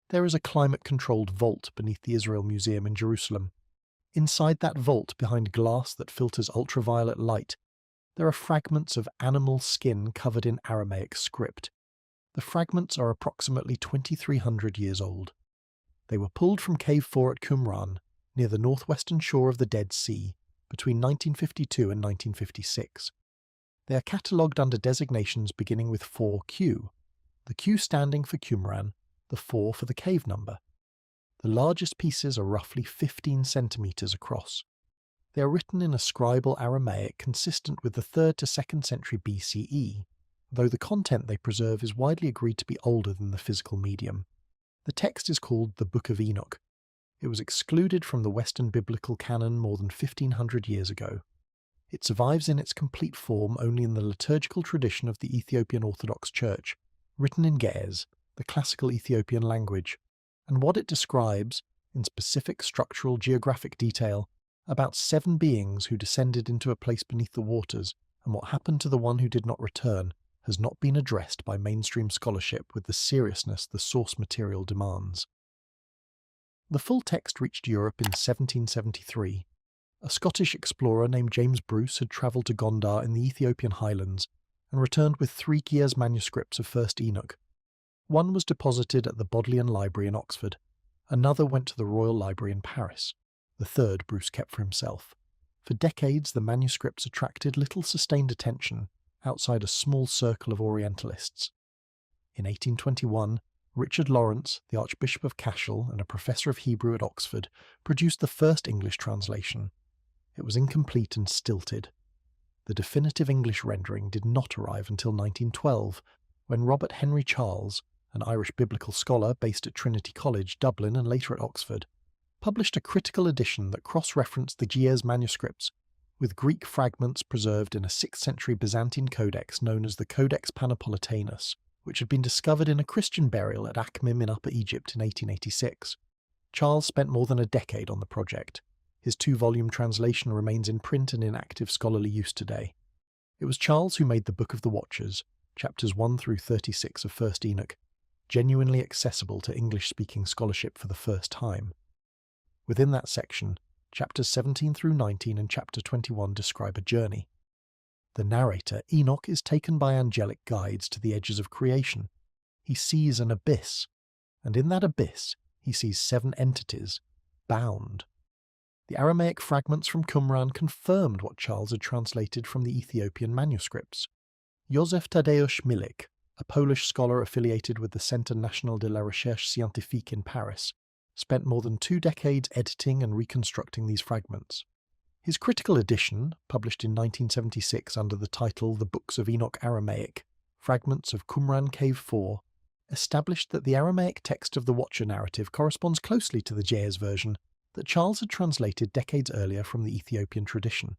There is a climate-controlled vault beneath the Israel Museum in Jerusalem. Inside that vault, behind glass that filters ultraviolet light, there are fragments of animal skin covered in Aramaic script. The fragments are approximately 2,300 years old. They were pulled from Cave 4 at Qumran, near the northwestern shore of the Dead Sea, between 1952 and 1956. They are catalogued under designations beginning with 4Q, the Q standing for Qumran, the 4 for the cave number. The largest pieces are roughly 15 centimeters across. They are written in a scribal Aramaic consistent with the 3rd to 2nd century BCE, though the content they preserve is widely agreed to be older than the physical medium. The text is called the Book of Enoch. It was excluded from the Western biblical canon more than 1,500 years ago. It survives in its complete form only in the liturgical tradition of the Ethiopian Orthodox Church, written in Ge'ez, the classical Ethiopian language, and what it describes, in specific structural geographic detail, about 7 beings who descended into a place beneath the waters, and what happened to the one who did not return, has not been addressed by mainstream scholarship with the seriousness the source material demands. The full text reached Europe in 1773. A Scottish explorer named James Bruce had travelled to Gondar in the Ethiopian highlands and returned with 3 Ge'ez manuscripts of 1st Enoch. One was deposited at the Bodleian Library in Oxford, another went to the Royal Library in Paris. The third Bruce kept for himself. For decades the manuscripts attracted little sustained attention outside a small circle of Orientalists. In 1821, Richard Lawrence, the Archbishop of Cashel and a professor of Hebrew at Oxford, produced the first English translation. It was incomplete and stilted. The definitive English rendering did not arrive until 1912, when Robert Henry Charles, an Irish biblical scholar based at Trinity College, Dublin, and later at Oxford, published a critical edition that cross-referenced the Ge'ez manuscripts with Greek fragments preserved in a 6th century Byzantine codex known as the Codex Panapolitanus, which had been discovered in a Christian burial at Akhmim in Upper Egypt in 1886. Charles spent more than a decade on the project. His 2-volume translation remains in print and in active scholarly use today. It was Charles who made the Book of the Watchers, chapters 1 through 36 of 1st Enoch, genuinely accessible to English-speaking scholarship for the first time. Within that section, chapters 17 through 19 and chapter 21 describe a journey. The narrator, Enoch, is taken by angelic guides to the edges of creation. He sees an abyss, and in that abyss he sees 7 entities, bound. The Aramaic fragments from Qumran confirmed what Charles had translated from the Ethiopian manuscripts. Józef Tadeusz Milik, a Polish scholar affiliated with the Centre National de la Recherche Scientifique in Paris, spent more than 2 decades editing and reconstructing these fragments. His critical edition, published in 1976 under the title The Books of Enoch Aramaic, Fragments of Qumran Cave 4, established that the Aramaic text of the Watcher narrative corresponds closely to the Ge'ez version that Charles had translated decades earlier from the Ethiopian tradition.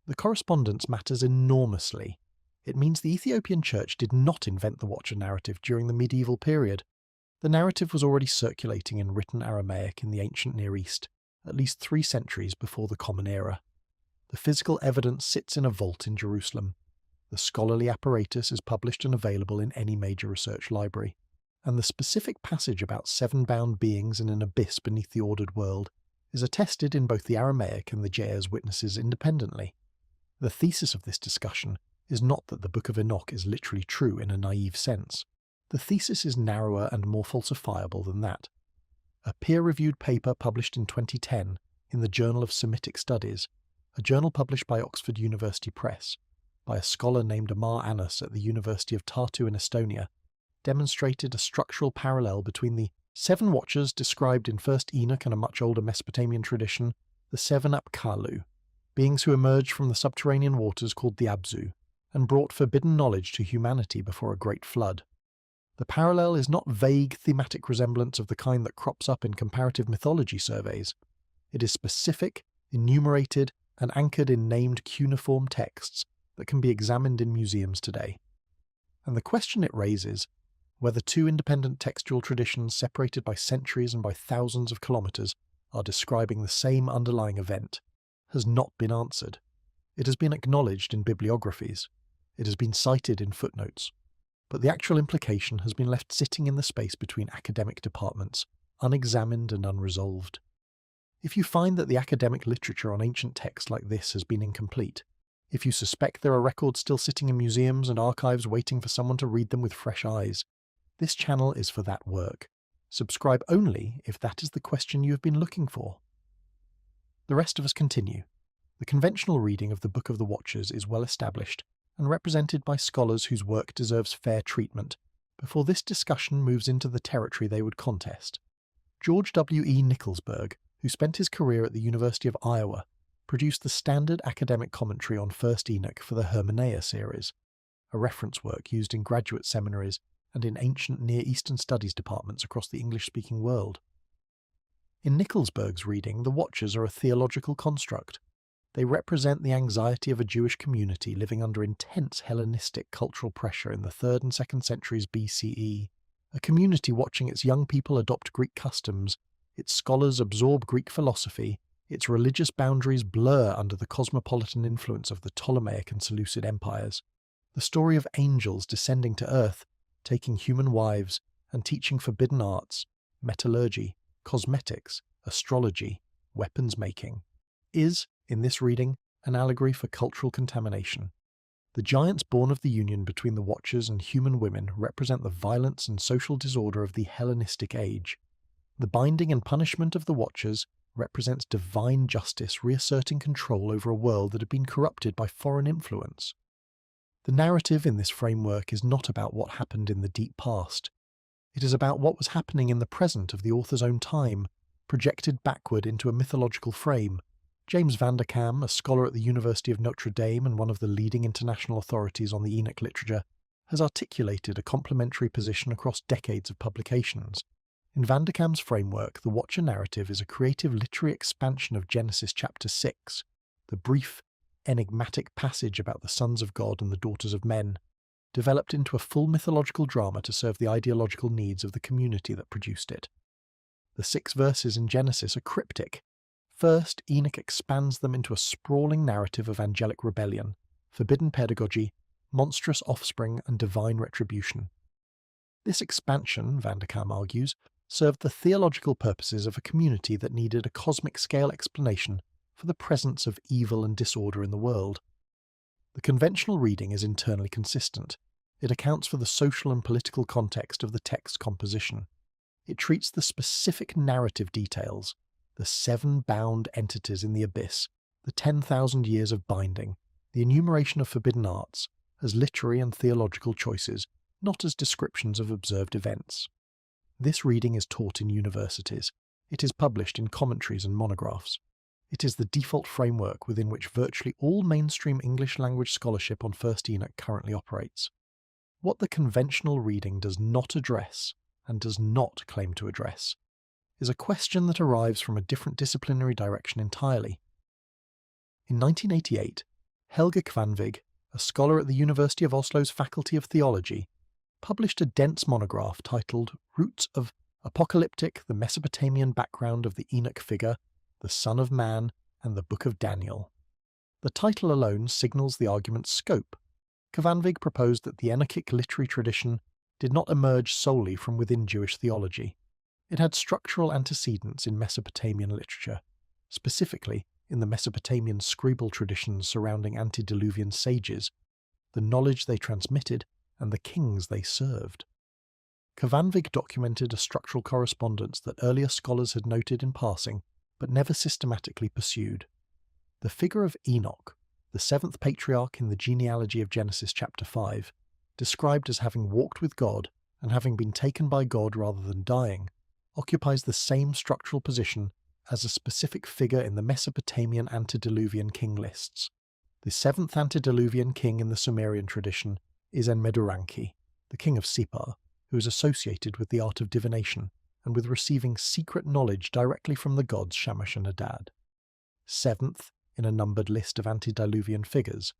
The correspondence matters enormously. It means the Ethiopian Church did not invent the Watcher narrative during the medieval period. The narrative was already circulating in written Aramaic in the ancient Near East, at least 3 centuries before the Common Era. The physical evidence sits in a vault in Jerusalem. The scholarly apparatus is published and available in any major research library, and the specific passage about 7 bound beings in an abyss beneath the ordered world is attested in both the Aramaic and the Ge'ez witnesses independently. The thesis of this discussion is not that the Book of Enoch is literally true in a naive sense. The thesis is narrower and more falsifiable than that. A peer-reviewed paper published in 2010 in the Journal of Semitic Studies, a journal published by Oxford University Press, by a scholar named Amar Annus at the University of Tartu in Estonia, demonstrated a structural parallel between the 7 watchers described in 1st Enoch and a much older Mesopotamian tradition, the 7 Apkallu, beings who emerged from the subterranean waters called the Abzu, and brought forbidden knowledge to humanity before a great flood. The parallel is not vague thematic resemblance of the kind that crops up in comparative mythology surveys. It is specific, enumerated, and anchored in named cuneiform texts that can be examined in museums today. And the question it raises, whether 2 independent textual traditions separated by centuries and by thousands of kilometres are describing the same underlying event, has not been answered. It has been acknowledged in bibliographies. It has been cited in footnotes. but the actual implication has been left sitting in the space between academic departments, unexamined and unresolved. If you find that the academic literature on ancient texts like this has been incomplete, if you suspect there are records still sitting in museums and archives waiting for someone to read them with fresh eyes, this channel is for that work. Subscribe only if that is the question you have been looking for. The rest of us continue. The conventional reading of the Book of the Watchers is well established and represented by scholars whose work deserves fair treatment before this discussion moves into the territory they would contest. George W. E. Nicholsburg, who spent his career at the University of Iowa, produced the standard academic commentary on 1st Enoch for the Hermeneia series, a reference work used in graduate seminaries and in ancient Near Eastern studies departments across the English-speaking world. In Nicholsburg's reading, the Watchers are a theological construct. They represent the anxiety of a Jewish community living under intense Hellenistic cultural pressure in the 3rd and 2nd centuries BCE, a community watching its young people adopt Greek customs, its scholars absorb Greek philosophy, its religious boundaries blur under the cosmopolitan influence of the Ptolemaic and Seleucid empires. The story of angels descending to earth, taking human wives, and teaching forbidden arts, metallurgy, cosmetics, astrology, weapons making, is, in this reading, an allegory for cultural contamination. The giants born of the union between the Watchers and human women represent the violence and social disorder of the Hellenistic age. The binding and punishment of the Watchers represents divine justice reasserting control over a world that had been corrupted by foreign influence. The narrative in this framework is not about what happened in the deep past. It is about what was happening in the present of the author's own time, projected backward into a mythological frame. James van der Kam, a scholar at the University of Notre Dame and one of the leading international authorities on the Enoch literature, has articulated a complementary position across decades of publications. In van der Kam's framework, the Watcher narrative is a creative literary expansion of Genesis chapter 6, the brief, enigmatic passage about the sons of God and the daughters of men, developed into a full mythological drama to serve the ideological needs of the community that produced it. The 6 verses in Genesis are cryptic. First, Enoch expands them into a sprawling narrative of angelic rebellion, forbidden pedagogy, monstrous offspring, and divine retribution. This expansion, van der Kam argues, served the theological purposes of a community that needed a cosmic-scale explanation for the presence of evil and disorder in the world. The conventional reading is internally consistent. It accounts for the social and political context of the text's composition. It treats the specific narrative details, the 7 bound entities in the abyss, the 10,000 years of binding, the enumeration of forbidden arts, as literary and theological choices, not as descriptions of observed events. This reading is taught in universities. It is published in commentaries and monographs. It is the default framework within which virtually all mainstream English language scholarship on 1st Enoch currently operates. What the conventional reading does not address, and does not claim to address, is a question that arrives from a different disciplinary direction entirely. In 1988, Helge Kvanvig, a scholar at the University of Oslo's Faculty of Theology, published a dense monograph titled Roots of Apocalyptic, the Mesopotamian Background of the Enoch Figure, the Son of Man, and the Book of Daniel. The title alone signals the argument's scope. Kvanvig proposed that the Enochic literary tradition did not emerge solely from within Jewish theology. It had structural antecedents in Mesopotamian literature, specifically in the Mesopotamian scribal traditions surrounding antediluvian sages, the knowledge they transmitted, and the kings they served. Kvanvig documented a structural correspondence that earlier scholars had noted in passing, but never systematically pursued. The figure of Enoch, the 7th patriarch in the genealogy of Genesis chapter 5, described as having walked with God and having been taken by God rather than dying, occupies the same structural position as a specific figure in the Mesopotamian antediluvian king lists. The 7th antediluvian king in the Sumerian tradition is Enmeduranki, the king of Sipar, who is associated with the art of divination and with receiving secret knowledge directly from the gods Shamash and Adad. 7th in a numbered list of antediluvian figures.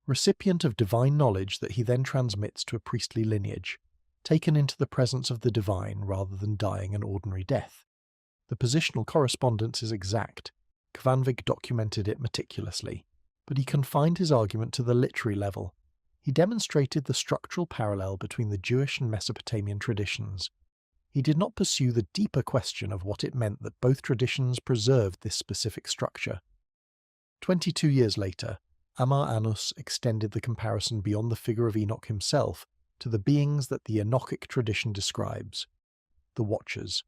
Recipient of divine knowledge that he then transmits to a priestly lineage, taken into the presence of the divine rather than dying an ordinary death. The positional correspondence is exact. Kvanvig documented it meticulously, but he confined his argument to the literary level. He demonstrated the structural parallel between the Jewish and Mesopotamian traditions. He did not pursue the deeper question of what it meant that both traditions preserved this specific structure. 22 years later, Amar Annus extended the comparison beyond the figure of Enoch himself to the beings that the Enochic tradition describes, the Watchers.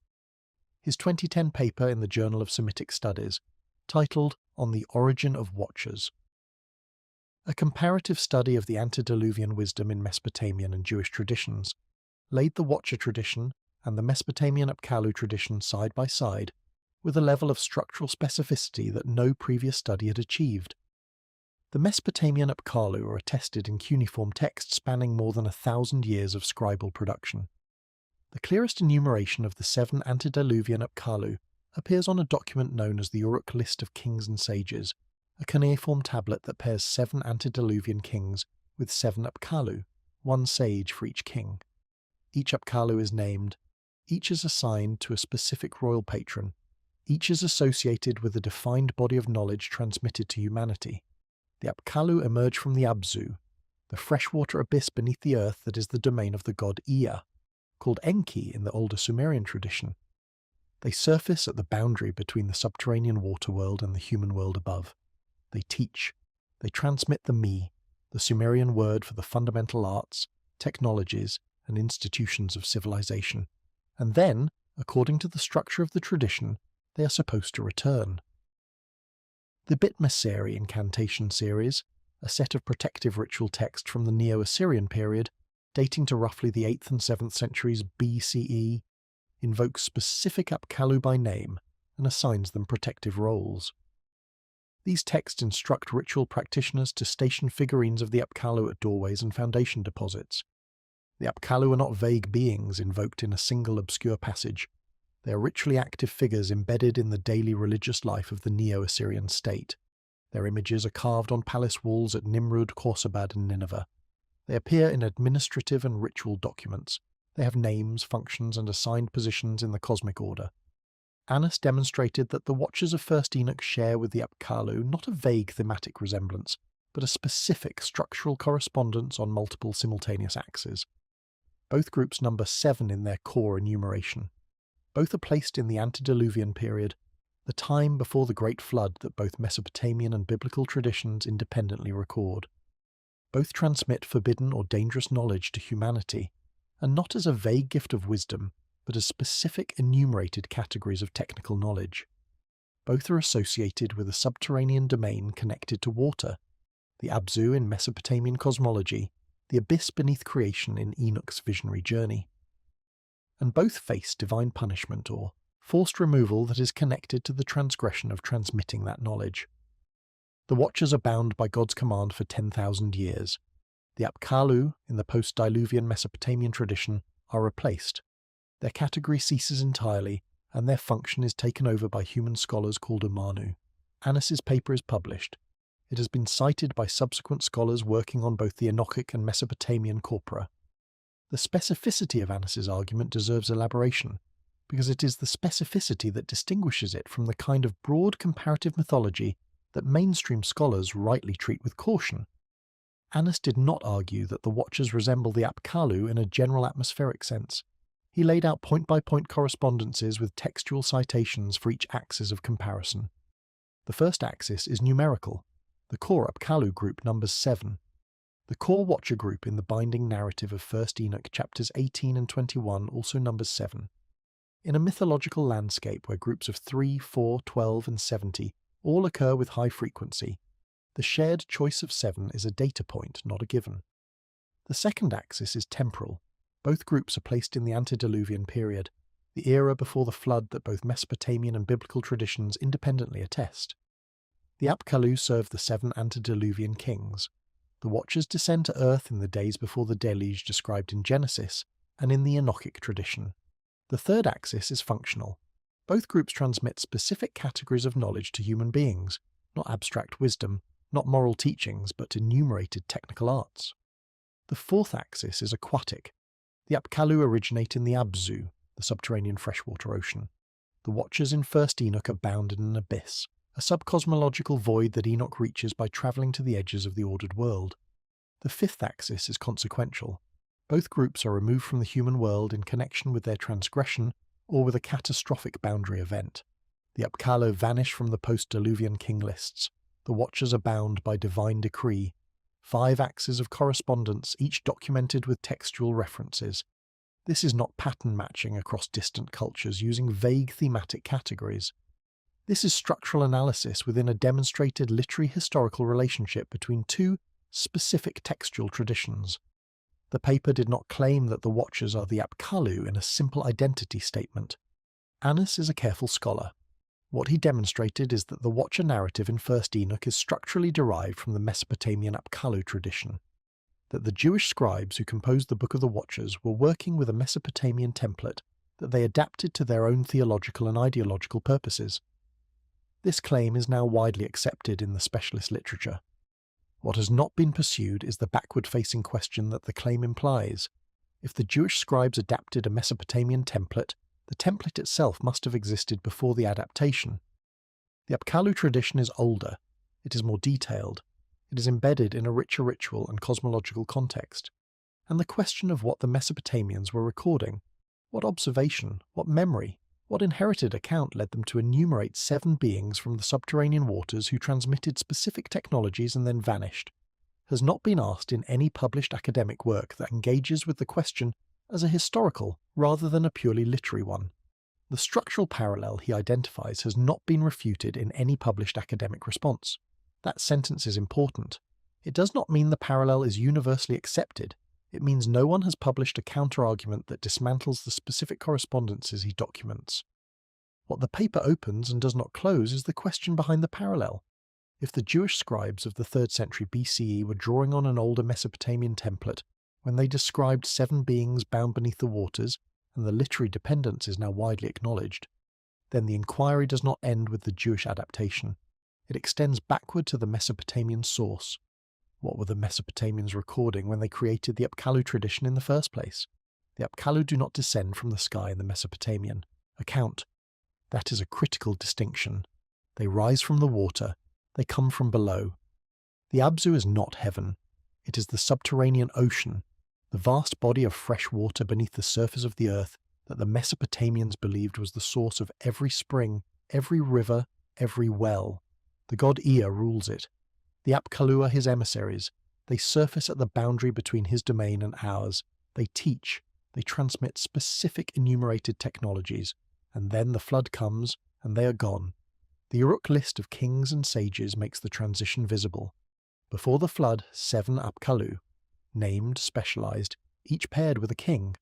His 2010 paper in the Journal of Semitic Studies, titled On the Origin of Watchers, a comparative study of the antediluvian wisdom in Mesopotamian and Jewish traditions, laid the Watcher tradition and the Mesopotamian Apkallu tradition side by side with a level of structural specificity that no previous study had achieved. The Mesopotamian Apkallu are attested in cuneiform text spanning more than 1,000 years of scribal production. The clearest enumeration of the 7 antediluvian Apkallu appears on a document known as the Uruk List of Kings and Sages, a cuneiform tablet that pairs 7 antediluvian kings with 7 Apkallu, 1 sage for each king. Each Apkallu is named, each is assigned to a specific royal patron, each is associated with a defined body of knowledge transmitted to humanity. The Apkallu emerge from the Abzu, the freshwater abyss beneath the earth that is the domain of the god Ea, called Enki in the older Sumerian tradition. They surface at the boundary between the subterranean water world and the human world above. They teach. They transmit the Mi, the Sumerian word for the fundamental arts, technologies, and institutions of civilization. And then, according to the structure of the tradition, they are supposed to return. The Bit Messeri incantation series, a set of protective ritual text from the Neo-Assyrian period, dating to roughly the 8th and 7th centuries BCE, invokes specific Apkallu by name and assigns them protective roles. These texts instruct ritual practitioners to station figurines of the Apkallu at doorways and foundation deposits. The Apkallu are not vague beings invoked in a single obscure passage. They are ritually active figures embedded in the daily religious life of the Neo-Assyrian state. Their images are carved on palace walls at Nimrud, Khorsabad, and Nineveh. They appear in administrative and ritual documents. They have names, functions, and assigned positions in the cosmic order. Annus demonstrated that the Watchers of First Enoch share with the Apkallu not a vague thematic resemblance, but a specific structural correspondence on multiple simultaneous axes. Both groups number 7 in their core enumeration. Both are placed in the antediluvian period, the time before the Great Flood that both Mesopotamian and biblical traditions independently record. Both transmit forbidden or dangerous knowledge to humanity, and not as a vague gift of wisdom, but as specific enumerated categories of technical knowledge. Both are associated with a subterranean domain connected to water, the Abzu in Mesopotamian cosmology, the abyss beneath creation in Enoch's visionary journey. And both face divine punishment or forced removal that is connected to the transgression of transmitting that knowledge. The Watchers are bound by God's command for 10,000 years. The Apkallu, in the post-Diluvian Mesopotamian tradition, are replaced. Their category ceases entirely, and their function is taken over by human scholars called Umanu. Annus's paper is published. It has been cited by subsequent scholars working on both the Enochic and Mesopotamian corpora. The specificity of Annus's argument deserves elaboration, because it is the specificity that distinguishes it from the kind of broad comparative mythology that mainstream scholars rightly treat with caution. Annus did not argue that the Watchers resemble the Apkallu in a general atmospheric sense. He laid out point-by-point correspondences with textual citations for each axis of comparison. The first axis is numerical. The core Apkallu group numbers 7. The core Watcher group in the binding narrative of 1 Enoch chapters 18 and 21 also numbers 7. In a mythological landscape where groups of 3, 4, 12, and 70 all occur with high frequency, the shared choice of 7 is a data point, not a given. The second axis is temporal. Both groups are placed in the antediluvian period, the era before the flood that both Mesopotamian and biblical traditions independently attest. The Apkallu serve the 7 antediluvian kings. The Watchers descend to earth in the days before the deluge described in Genesis and in the Enochic tradition. The third axis is functional. Both groups transmit specific categories of knowledge to human beings, not abstract wisdom, not moral teachings, but enumerated technical arts. The fourth axis is aquatic. The Apkallu originate in the Abzu, the subterranean freshwater ocean. The Watchers in 1 Enoch are bound in an abyss, a subcosmological void that Enoch reaches by travelling to the edges of the ordered world. The fifth axis is consequential. Both groups are removed from the human world in connection with their transgression or with a catastrophic boundary event. The Apkallu vanish from the post-Diluvian king lists. The Watchers are bound by divine decree. 5 axes of correspondence, each documented with textual references. This is not pattern matching across distant cultures using vague thematic categories. This is structural analysis within a demonstrated literary historical relationship between two specific textual traditions. The paper did not claim that the Watchers are the Apkallu in a simple identity statement. Annus is a careful scholar. What he demonstrated is that the Watcher narrative in 1st Enoch is structurally derived from the Mesopotamian Apkallu tradition, that the Jewish scribes who composed the Book of the Watchers were working with a Mesopotamian template that they adapted to their own theological and ideological purposes. This claim is now widely accepted in the specialist literature. What has not been pursued is the backward-facing question that the claim implies. If the Jewish scribes adapted a Mesopotamian template, the template itself must have existed before the adaptation. The Apkallu tradition is older, it is more detailed, it is embedded in a richer ritual and cosmological context. And the question of what the Mesopotamians were recording, what observation, what memory, what inherited account led them to enumerate 7 beings from the subterranean waters who transmitted specific technologies and then vanished, has not been asked in any published academic work that engages with the question as a historical rather than a purely literary one. The structural parallel he identifies has not been refuted in any published academic response. That sentence is important. It does not mean the parallel is universally accepted. It means no one has published a counter-argument that dismantles the specific correspondences he documents. What the paper opens and does not close is the question behind the parallel. If the Jewish scribes of the 3rd century BCE were drawing on an older Mesopotamian template when they described 7 beings bound beneath the waters, and the literary dependence is now widely acknowledged, then the inquiry does not end with the Jewish adaptation. It extends backward to the Mesopotamian source. What were the Mesopotamians recording when they created the Apkallu tradition in the first place? The Apkallu do not descend from the sky in the Mesopotamian account. That is a critical distinction. They rise from the water, they come from below. The Abzu is not heaven. It is the subterranean ocean, the vast body of fresh water beneath the surface of the earth that the Mesopotamians believed was the source of every spring, every river, every well. The god Ea rules it. The Apkallu are his emissaries. They surface at the boundary between his domain and ours. They teach. They transmit specific enumerated technologies. And then the flood comes, and they are gone. The Uruk list of kings and sages makes the transition visible. Before the flood, 7 Apkallu, named, specialized, each paired with a king.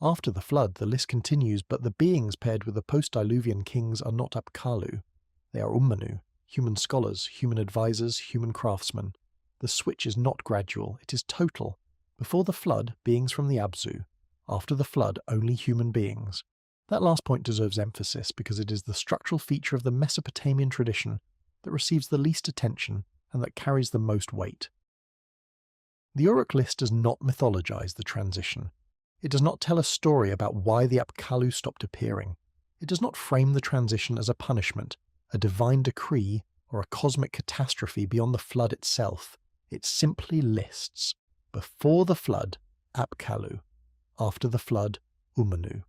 After the flood, the list continues, but the beings paired with the post-Diluvian kings are not Apkallu. They are Ummanu, human scholars, human advisors, human craftsmen. The switch is not gradual, it is total. Before the flood, beings from the Abzu. After the flood, only human beings. That last point deserves emphasis because it is the structural feature of the Mesopotamian tradition that receives the least attention and that carries the most weight. The Uruk list does not mythologize the transition. It does not tell a story about why the Apkallu stopped appearing. It does not frame the transition as a punishment, a divine decree, or a cosmic catastrophe beyond the flood itself. It simply lists, before the flood, Apkallu, after the flood, Ummanu.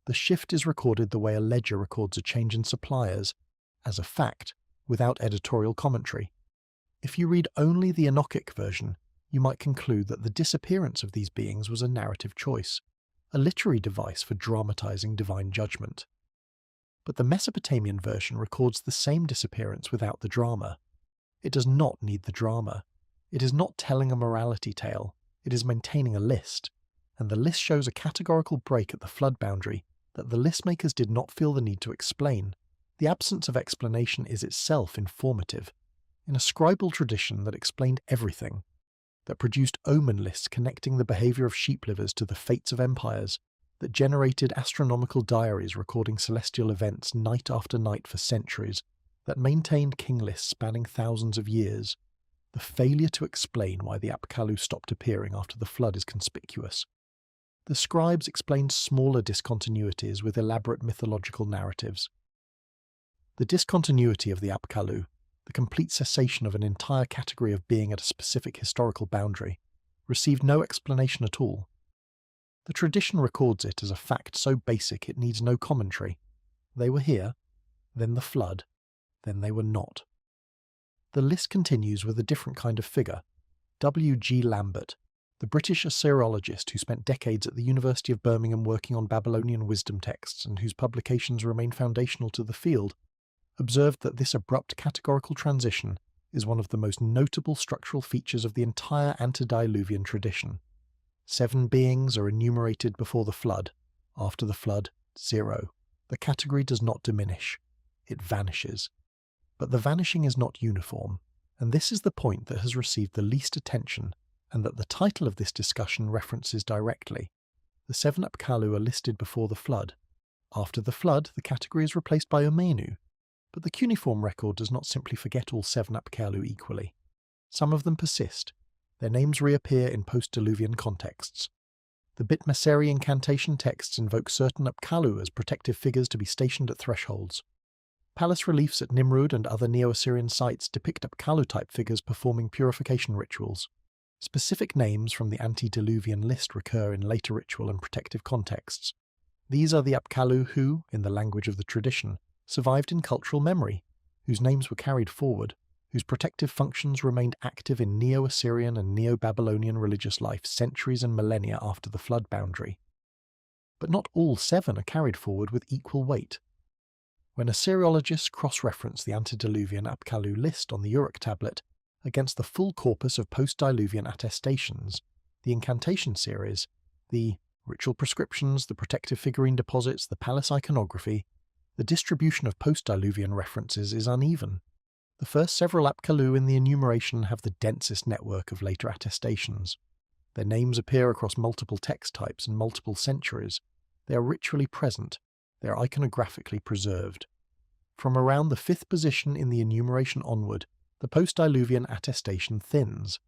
The shift is recorded the way a ledger records a change in suppliers, as a fact, without editorial commentary. If you read only the Enochic version, you might conclude that the disappearance of these beings was a narrative choice, a literary device for dramatizing divine judgment. But the Mesopotamian version records the same disappearance without the drama. It does not need the drama. It is not telling a morality tale, it is maintaining a list, and the list shows a categorical break at the flood boundary that the list makers did not feel the need to explain. The absence of explanation is itself informative. In a scribal tradition that explained everything, that produced omen lists connecting the behavior of sheep livers to the fates of empires, that generated astronomical diaries recording celestial events night after night for centuries, that maintained king lists spanning thousands of years, the failure to explain why the Apkallu stopped appearing after the flood is conspicuous. The scribes explained smaller discontinuities with elaborate mythological narratives. The discontinuity of the Apkallu, the complete cessation of an entire category of being at a specific historical boundary, received no explanation at all. The tradition records it as a fact so basic it needs no commentary. They were here, then the flood, then they were not. The list continues with a different kind of figure. W. G. Lambert, the British Assyriologist who spent decades at the University of Birmingham working on Babylonian wisdom texts and whose publications remain foundational to the field, observed that this abrupt categorical transition is one of the most notable structural features of the entire antediluvian tradition. 7 beings are enumerated before the flood. After the flood, 0. The category does not diminish. It vanishes. But the vanishing is not uniform, and this is the point that has received the least attention, and that the title of this discussion references directly. The 7 Apkallu are listed before the flood. After the flood, the category is replaced by Omenu, but the cuneiform record does not simply forget all 7 Apkallu equally. Some of them persist. Their names reappear in post-diluvian contexts. The Bitmeseri incantation texts invoke certain Apkallu as protective figures to be stationed at thresholds. Palace reliefs at Nimrud and other Neo-Assyrian sites depict Apkallu-type figures performing purification rituals. Specific names from the antediluvian list recur in later ritual and protective contexts. These are the Apkallu who, in the language of the tradition, survived in cultural memory, whose names were carried forward, whose protective functions remained active in Neo-Assyrian and Neo-Babylonian religious life centuries and millennia after the flood boundary. But not all 7 are carried forward with equal weight. When Assyriologists cross-reference the antediluvian Apkallu list on the Uruk tablet against the full corpus of post-diluvian attestations, the incantation series, the ritual prescriptions, the protective figurine deposits, the palace iconography, the distribution of post-diluvian references is uneven. The first several Apkallu in the enumeration have the densest network of later attestations. Their names appear across multiple text types and multiple centuries. They are ritually present. They are iconographically preserved. From around the 5th position in the enumeration onward, the post-diluvian attestation thins.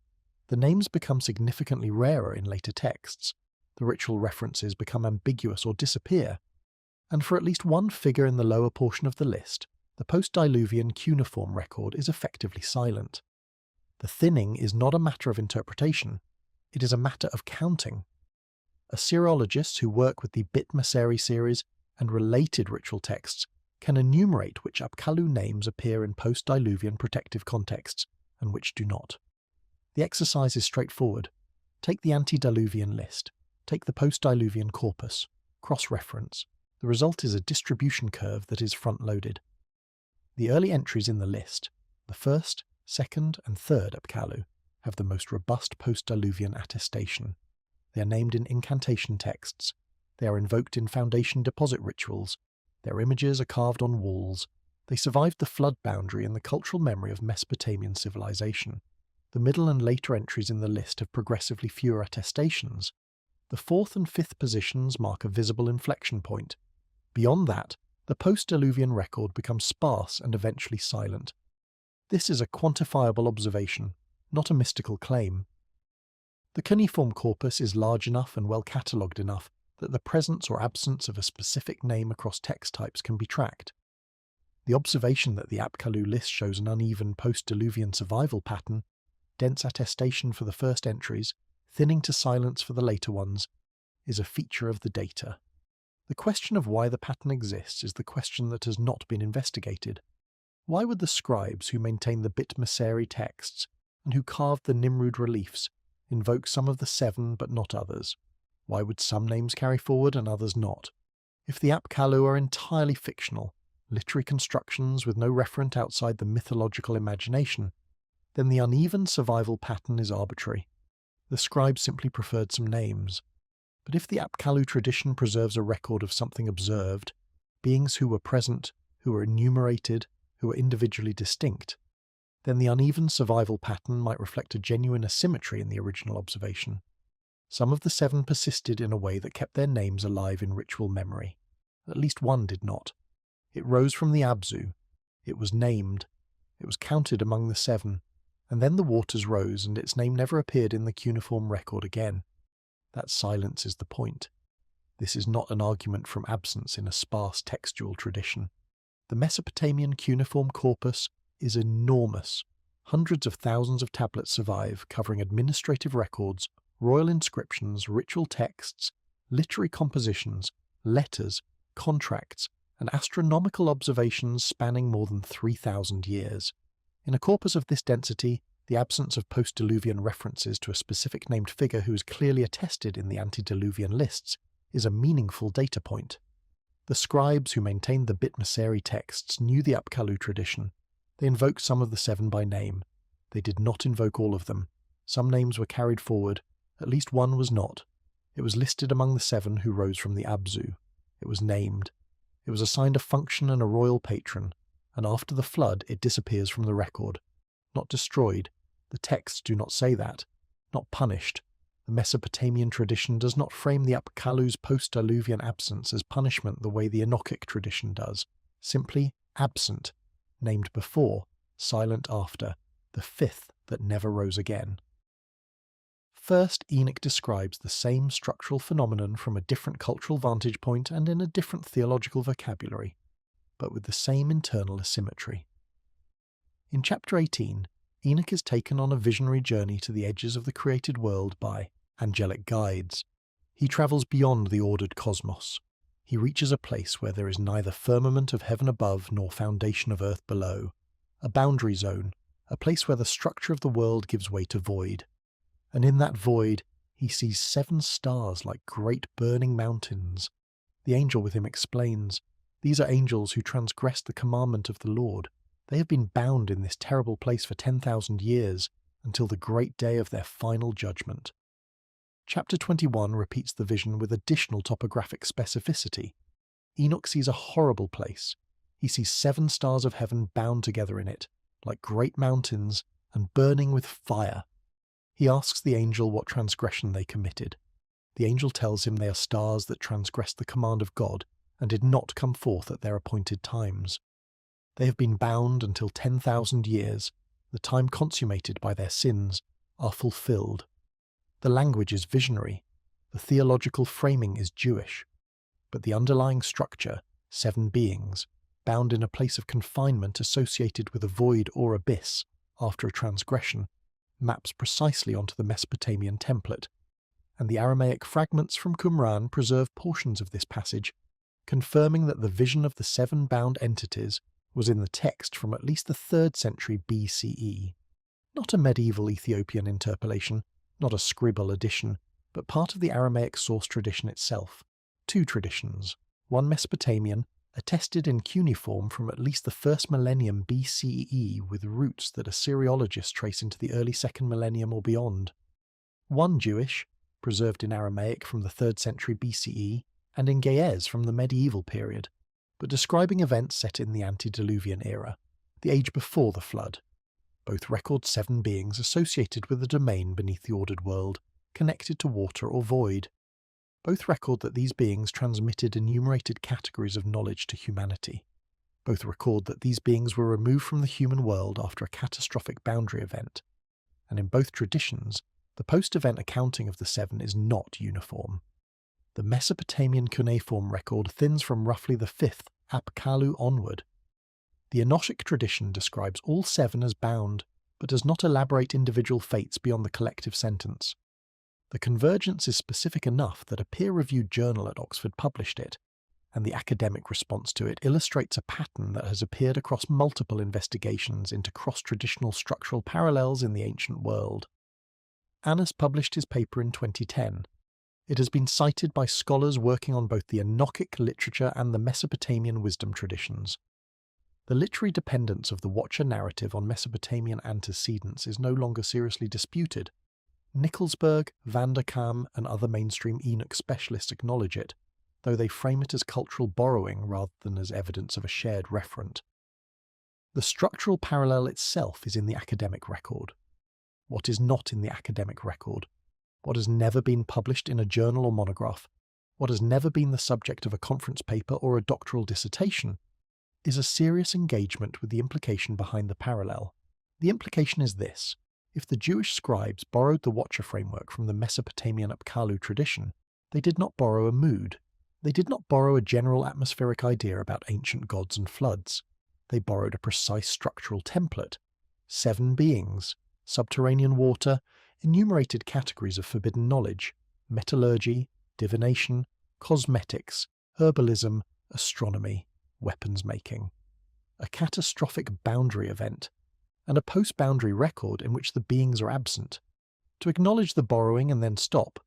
The names become significantly rarer in later texts. The ritual references become ambiguous or disappear. And for at least one figure in the lower portion of the list, the post-diluvian cuneiform record is effectively silent. The thinning is not a matter of interpretation, it is a matter of counting. Assyriologists who work with the Bitmeseri series and related ritual texts can enumerate which Apkallu names appear in post-diluvian protective contexts and which do not. The exercise is straightforward. Take the antediluvian list, take the post-diluvian corpus, cross-reference. The result is a distribution curve that is front-loaded. The early entries in the list, the 1st, 2nd, and 3rd Apkallu, have the most robust post-diluvian attestation. They are named in incantation texts. They are invoked in foundation deposit rituals. Their images are carved on walls. They survived the flood boundary in the cultural memory of Mesopotamian civilization. The middle and later entries in the list have progressively fewer attestations. The 4th and 5th positions mark a visible inflection point. Beyond that, the post-diluvian record becomes sparse and eventually silent. This is a quantifiable observation, not a mystical claim. The cuneiform corpus is large enough and well catalogued enough that the presence or absence of a specific name across text types can be tracked. The observation that the Apkallu list shows an uneven post-diluvian survival pattern, dense attestation for the first entries, thinning to silence for the later ones, is a feature of the data. The question of why the pattern exists is the question that has not been investigated. Why would the scribes who maintain the Bitmeseri texts and who carved the Nimrud reliefs invoke some of the 7 but not others? Why would some names carry forward and others not? If the Apkallu are entirely fictional, literary constructions with no referent outside the mythological imagination, then the uneven survival pattern is arbitrary. The scribes simply preferred some names. But if the Apkallu tradition preserves a record of something observed, beings who were present, who were enumerated, who were individually distinct, then the uneven survival pattern might reflect a genuine asymmetry in the original observation. Some of the 7 persisted in a way that kept their names alive in ritual memory. At least one did not. It rose from the Abzu. It was named. It was counted among the 7. And then the waters rose and its name never appeared in the cuneiform record again. That silence is the point. This is not an argument from absence in a sparse textual tradition. The Mesopotamian cuneiform corpus is enormous. Hundreds of thousands of tablets survive, covering administrative records, royal inscriptions, ritual texts, literary compositions, letters, contracts, and astronomical observations spanning more than 3,000 years. In a corpus of this density, the absence of post-Diluvian references to a specific named figure who is clearly attested in the antediluvian lists is a meaningful data point. The scribes who maintained the Bitmeseri texts knew the Apkallu tradition. They invoked some of the seven by name. They did not invoke all of them. Some names were carried forward, at least one was not. It was listed among the seven who rose from the Abzu. It was named. It was assigned a function and a royal patron, and after the flood it disappears from the record. Not destroyed. The texts do not say that. Not punished. The Mesopotamian tradition does not frame the Apkallu's post-Diluvian absence as punishment the way the Enochic tradition does. Simply absent, named before, silent after, the fifth that never rose again. First, Enoch describes the same structural phenomenon from a different cultural vantage point and in a different theological vocabulary, but with the same internal asymmetry. In chapter 18, Enoch is taken on a visionary journey to the edges of the created world by angelic guides. He travels beyond the ordered cosmos. He reaches a place where there is neither firmament of heaven above nor foundation of earth below, a boundary zone, a place where the structure of the world gives way to void. And in that void, he sees 7 stars like great burning mountains. The angel with him explains, these are angels who transgressed the commandment of the Lord. They have been bound in this terrible place for 10,000 years, until the great day of their final judgment. Chapter 21 repeats the vision with additional topographic specificity. Enoch sees a horrible place. He sees 7 stars of heaven bound together in it, like great mountains, and burning with fire. He asks the angel what transgression they committed. The angel tells him they are stars that transgressed the command of God and did not come forth at their appointed times. They have been bound until 10,000 years, the time consummated by their sins, are fulfilled. The language is visionary, the theological framing is Jewish, but the underlying structure, 7 beings, bound in a place of confinement associated with a void or abyss after a transgression, maps precisely onto the Mesopotamian template, and the Aramaic fragments from Qumran preserve portions of this passage, confirming that the vision of the 7 bound entities was in the text from at least the 3rd century BCE. Not a medieval Ethiopian interpolation, not a scribal addition, but part of the Aramaic source tradition itself. 2 traditions, one Mesopotamian, attested in cuneiform from at least the 1st millennium BCE with roots that Assyriologists trace into the early 2nd millennium or beyond. One Jewish, preserved in Aramaic from the 3rd century BCE, and in Ge'ez from the medieval period, but describing events set in the antediluvian era, the age before the flood. Both record 7 beings associated with a domain beneath the ordered world, connected to water or void. Both record that these beings transmitted enumerated categories of knowledge to humanity. Both record that these beings were removed from the human world after a catastrophic boundary event. And in both traditions, the post-event accounting of the 7 is not uniform. The Mesopotamian cuneiform record thins from roughly the 5th Apkallu onward. The Enochic tradition describes all 7 as bound, but does not elaborate individual fates beyond the collective sentence. The convergence is specific enough that a peer-reviewed journal at Oxford published it, and the academic response to it illustrates a pattern that has appeared across multiple investigations into cross-traditional structural parallels in the ancient world. Annus published his paper in 2010. It has been cited by scholars working on both the Enochic literature and the Mesopotamian wisdom traditions. The literary dependence of the Watcher narrative on Mesopotamian antecedents is no longer seriously disputed. Nickelsburg, van der Kam, and other mainstream Enoch specialists acknowledge it, though they frame it as cultural borrowing rather than as evidence of a shared referent. The structural parallel itself is in the academic record. What is not in the academic record? What has never been published in a journal or monograph? What has never been the subject of a conference paper or a doctoral dissertation? Is a serious engagement with the implication behind the parallel. The implication is this: if the Jewish scribes borrowed the Watcher framework from the Mesopotamian Apkallu tradition, they did not borrow a mood. They did not borrow a general atmospheric idea about ancient gods and floods. They borrowed a precise structural template. 7 beings, subterranean water, enumerated categories of forbidden knowledge: metallurgy, divination, cosmetics, herbalism, astronomy, weapons making. A catastrophic boundary event, and a post-boundary record in which the beings are absent. To acknowledge the borrowing and then stop,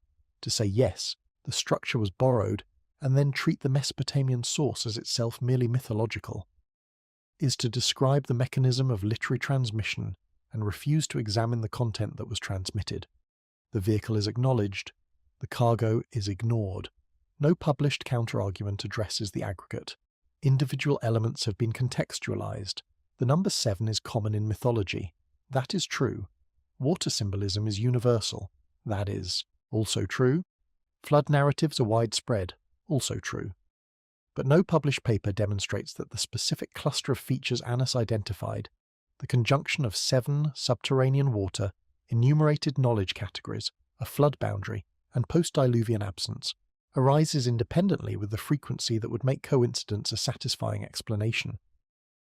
to say yes, the structure was borrowed, and then treat the Mesopotamian source as itself merely mythological, is to describe the mechanism of literary transmission and refuse to examine the content that was transmitted. The vehicle is acknowledged, the cargo is ignored. No published counter-argument addresses the aggregate. Individual elements have been contextualized. The number 7 is common in mythology. That is true. Water symbolism is universal. That is also true. Flood narratives are widespread. Also true. But no published paper demonstrates that the specific cluster of features Annus identified, the conjunction of 7 subterranean water, enumerated knowledge categories, a flood boundary, and post-diluvian absence, arises independently with the frequency that would make coincidence a satisfying explanation.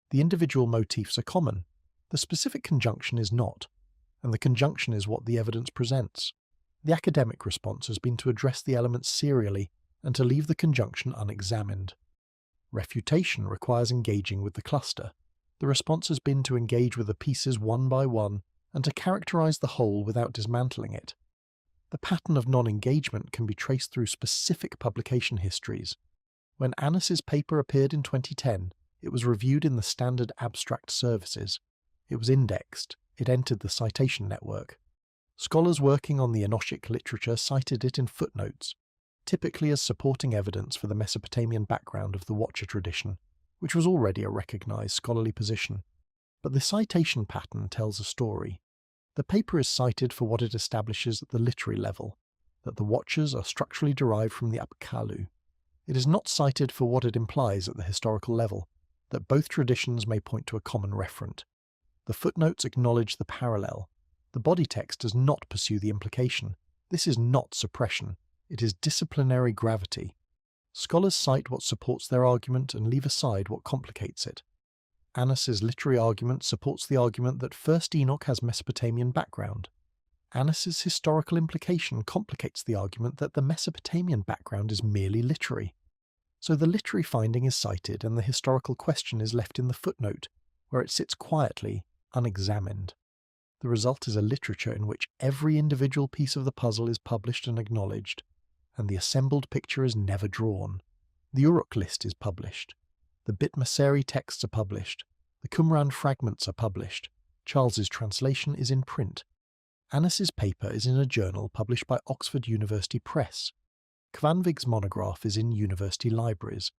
The individual motifs are common, the specific conjunction is not, and the conjunction is what the evidence presents. The academic response has been to address the elements serially and to leave the conjunction unexamined. Refutation requires engaging with the cluster. The response has been to engage with the pieces one by one and to characterize the whole without dismantling it. The pattern of non-engagement can be traced through specific publication histories. When Annus's paper appeared in 2010, it was reviewed in the standard abstract services. It was indexed. It entered the citation network. Scholars working on the Enochic literature cited it in footnotes, typically as supporting evidence for the Mesopotamian background of the Watcher tradition, which was already a recognized scholarly position. But the citation pattern tells a story. The paper is cited for what it establishes at the literary level, that the Watchers are structurally derived from the Apkallu. It is not cited for what it implies at the historical level, that both traditions may point to a common referent. The footnotes acknowledge the parallel. The body text does not pursue the implication. This is not suppression. It is disciplinary gravity. Scholars cite what supports their argument and leave aside what complicates it. Annus's literary argument supports the argument that First Enoch has Mesopotamian background. Annus's historical implication complicates the argument that the Mesopotamian background is merely literary. So the literary finding is cited and the historical question is left in the footnote, where it sits quietly, unexamined. The result is a literature in which every individual piece of the puzzle is published and acknowledged, and the assembled picture is never drawn. The Uruk list is published. The Bitmaseri texts are published. The Qumran fragments are published. Charles's translation is in print. Annus's paper is in a journal published by Oxford University Press. Kvanvig's monograph is in university libraries.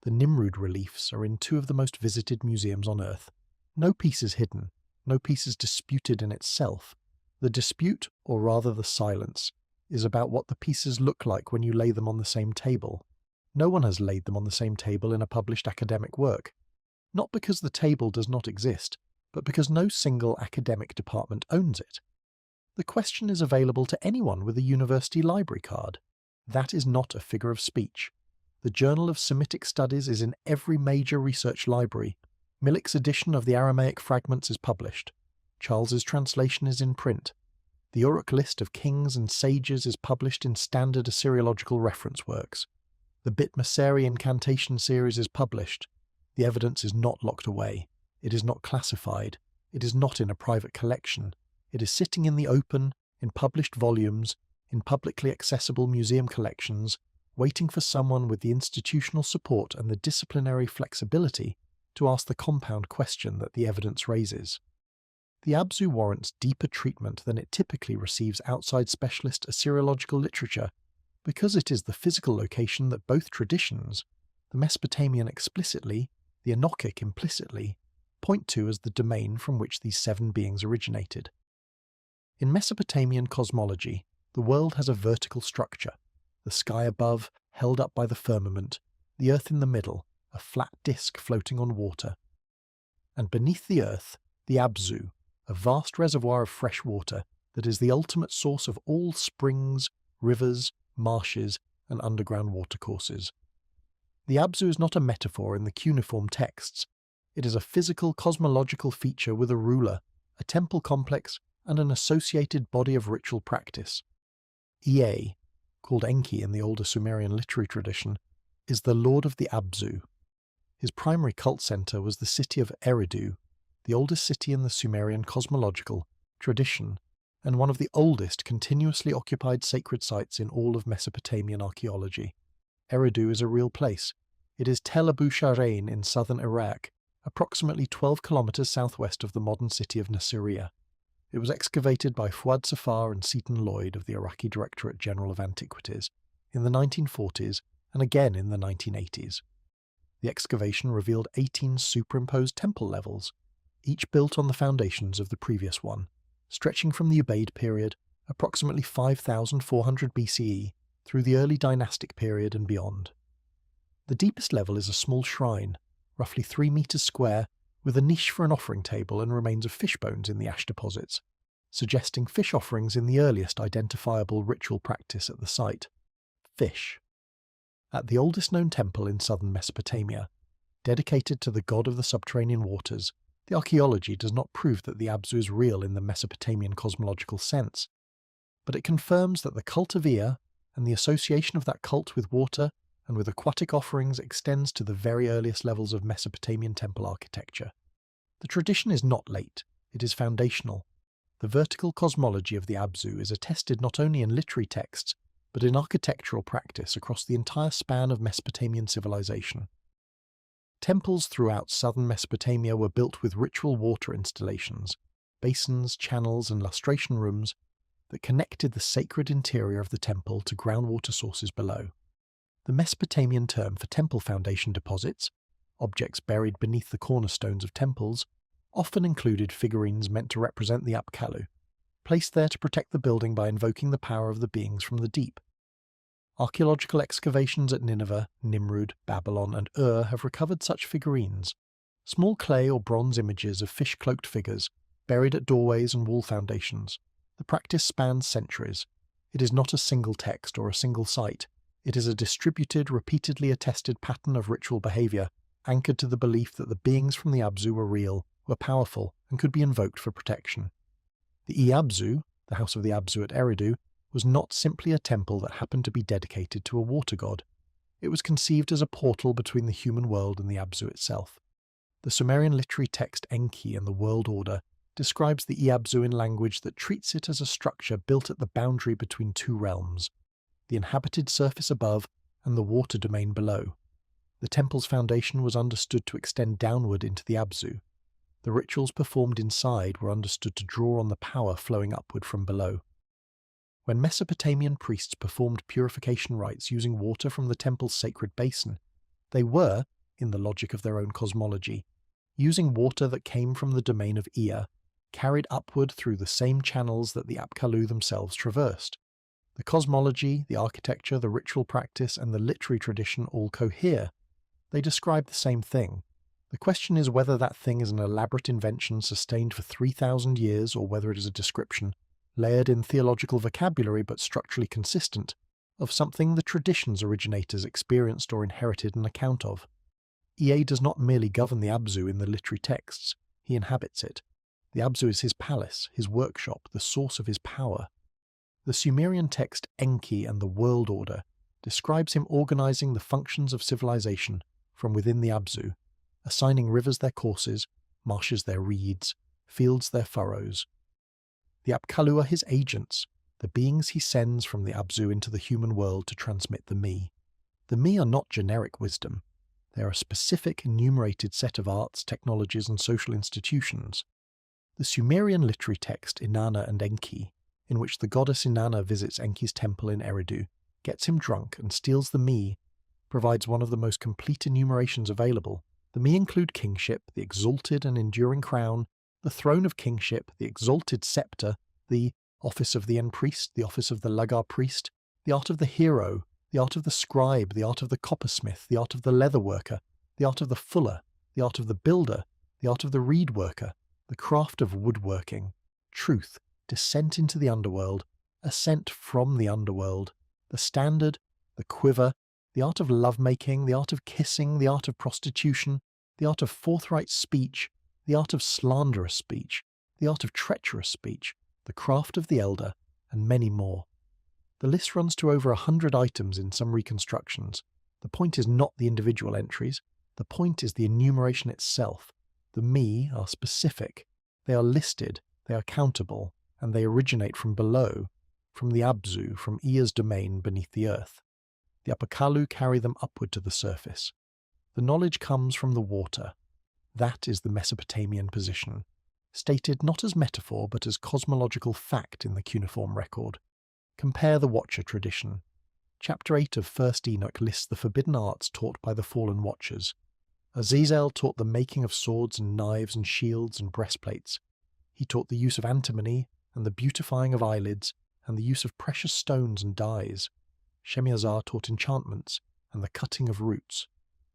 The Nimrud reliefs are in 2 of the most visited museums on Earth. No piece is hidden. No piece is disputed in itself. The dispute, or rather the silence, is about what the pieces look like when you lay them on the same table. No one has laid them on the same table in a published academic work. Not because the table does not exist, but because no single academic department owns it. The question is available to anyone with a university library card. That is not a figure of speech. The Journal of Semitic Studies is in every major research library. Milik's edition of the Aramaic Fragments is published. Charles's translation is in print. The Uruk list of kings and sages is published in standard Assyriological reference works. The Bitmaseri incantation series is published. The evidence is not locked away. It is not classified. It is not in a private collection. It is sitting in the open, in published volumes, in publicly accessible museum collections, waiting for someone with the institutional support and the disciplinary flexibility to ask the compound question that the evidence raises. The Abzu warrants deeper treatment than it typically receives outside specialist Assyriological literature because it is the physical location that both traditions, the Mesopotamian explicitly, the Enochic implicitly, point to as the domain from which these 7 beings originated. In Mesopotamian cosmology, the world has a vertical structure, the sky above, held up by the firmament, the earth in the middle, a flat disk floating on water. And beneath the earth, the Abzu, a vast reservoir of fresh water that is the ultimate source of all springs, rivers, marshes, and underground watercourses. The Abzu is not a metaphor in the cuneiform texts. It is a physical cosmological feature with a ruler, a temple complex, and an associated body of ritual practice. Ea, called Enki in the older Sumerian literary tradition, is the lord of the Abzu. His primary cult center was the city of Eridu, the oldest city in the Sumerian cosmological tradition, and one of the oldest continuously occupied sacred sites in all of Mesopotamian archaeology. Eridu is a real place. It is Tel Abu Sharain in southern Iraq, approximately 12 kilometers southwest of the modern city of Nasiriyah. It was excavated by Fuad Safar and Seton Lloyd of the Iraqi Directorate General of Antiquities in the 1940s and again in the 1980s. The excavation revealed 18 superimposed temple levels, each built on the foundations of the previous one, stretching from the Ubaid period, approximately 5400 BCE, through the early dynastic period and beyond. The deepest level is a small shrine, roughly 3 meters square, with a niche for an offering table and remains of fish bones in the ash deposits, suggesting fish offerings in the earliest identifiable ritual practice at the site. Fish. At the oldest known temple in southern Mesopotamia, dedicated to the god of the subterranean waters, the archaeology does not prove that the Abzu is real in the Mesopotamian cosmological sense, but it confirms that the cult of Ea and the association of that cult with water and with aquatic offerings extends to the very earliest levels of Mesopotamian temple architecture. The tradition is not late, it is foundational. The vertical cosmology of the Abzu is attested not only in literary texts, but in architectural practice across the entire span of Mesopotamian civilization. Temples throughout southern Mesopotamia were built with ritual water installations, basins, channels, and lustration rooms that connected the sacred interior of the temple to groundwater sources below. The Mesopotamian term for temple foundation deposits, objects buried beneath the cornerstones of temples, often included figurines meant to represent the Apkallu, placed there to protect the building by invoking the power of the beings from the deep. Archaeological excavations at Nineveh, Nimrud, Babylon, and Ur have recovered such figurines, small clay or bronze images of fish-cloaked figures buried at doorways and wall foundations. The practice spans centuries. It is not a single text or a single site. It is a distributed, repeatedly attested pattern of ritual behavior, anchored to the belief that the beings from the Abzu were real, were powerful, and could be invoked for protection. The Abzu, the house of the Abzu at Eridu, was not simply a temple that happened to be dedicated to a water god. It was conceived as a portal between the human world and the Abzu itself. The Sumerian literary text Enki and the World Order describes the Abzu in language that treats it as a structure built at the boundary between two realms, the inhabited surface above and the water domain below. The temple's foundation was understood to extend downward into the Abzu. The rituals performed inside were understood to draw on the power flowing upward from below. When Mesopotamian priests performed purification rites using water from the temple's sacred basin, they were, in the logic of their own cosmology, using water that came from the domain of Ea, carried upward through the same channels that the Apkallu themselves traversed. The cosmology, the architecture, the ritual practice, and the literary tradition all cohere. They describe the same thing. The question is whether that thing is an elaborate invention sustained for 3,000 years or whether it is a description, layered in theological vocabulary but structurally consistent, of something the tradition's originators experienced or inherited an account of. Ea does not merely govern the Abzu in the literary texts, he inhabits it. The Abzu is his palace, his workshop, the source of his power. The Sumerian text Enki and the World Order describes him organizing the functions of civilization from within the Abzu, assigning rivers their courses, marshes their reeds, fields their furrows. The Apkallu are his agents, the beings he sends from the Abzu into the human world to transmit the Mi. The Mi are not generic wisdom. They are a specific, enumerated set of arts, technologies, and social institutions. The Sumerian literary text Inanna and Enki, in which the goddess Inanna visits Enki's temple in Eridu, gets him drunk and steals the Mi, provides one of the most complete enumerations available. The Mi include kingship, the exalted and enduring crown, the throne of kingship, the exalted scepter, the office of the end priest, the office of the Lagar priest, the art of the hero, the art of the scribe, the art of the coppersmith, the art of the leather worker, the art of the fuller, the art of the builder, the art of the reed worker, the craft of woodworking, truth, descent into the underworld, ascent from the underworld, the standard, the quiver, the art of lovemaking, the art of kissing, the art of prostitution, the art of forthright speech, the art of slanderous speech, the art of treacherous speech, the craft of the elder, and many more. The list runs to over 100 items in some reconstructions. The point is not the individual entries, the point is the enumeration itself. The me are specific, they are listed, they are countable, and they originate from below, from the Abzu, from Ea's domain beneath the earth. The Apkallu carry them upward to the surface. The knowledge comes from the water. That is the Mesopotamian position, stated not as metaphor but as cosmological fact in the cuneiform record. Compare the Watcher tradition. Chapter 8 of 1st Enoch lists the forbidden arts taught by the fallen Watchers. Azazel taught the making of swords and knives and shields and breastplates. He taught the use of antimony and the beautifying of eyelids and the use of precious stones and dyes. Shemiazar taught enchantments and the cutting of roots.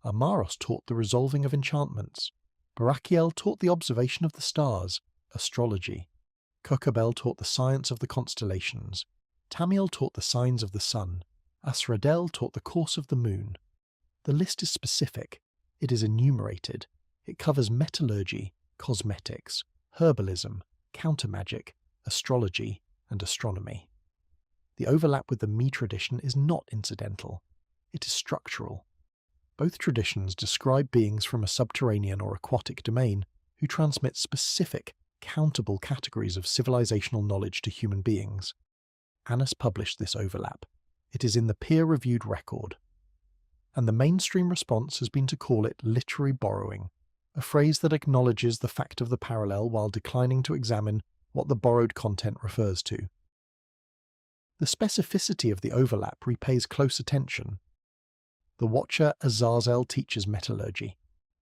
Amaros taught the resolving of enchantments. Barakiel taught the observation of the stars, astrology. Kokabel taught the science of the constellations. Tamiel taught the signs of the sun. Asradel taught the course of the moon. The list is specific. It is enumerated. It covers metallurgy, cosmetics, herbalism, countermagic, astrology, and astronomy. The overlap with the Me tradition is not incidental. It is structural. Both traditions describe beings from a subterranean or aquatic domain who transmit specific, countable categories of civilizational knowledge to human beings. Annus published this overlap. It is in the peer-reviewed record. And the mainstream response has been to call it literary borrowing, a phrase that acknowledges the fact of the parallel while declining to examine what the borrowed content refers to. The specificity of the overlap repays close attention. The Watcher Azazel teaches metallurgy,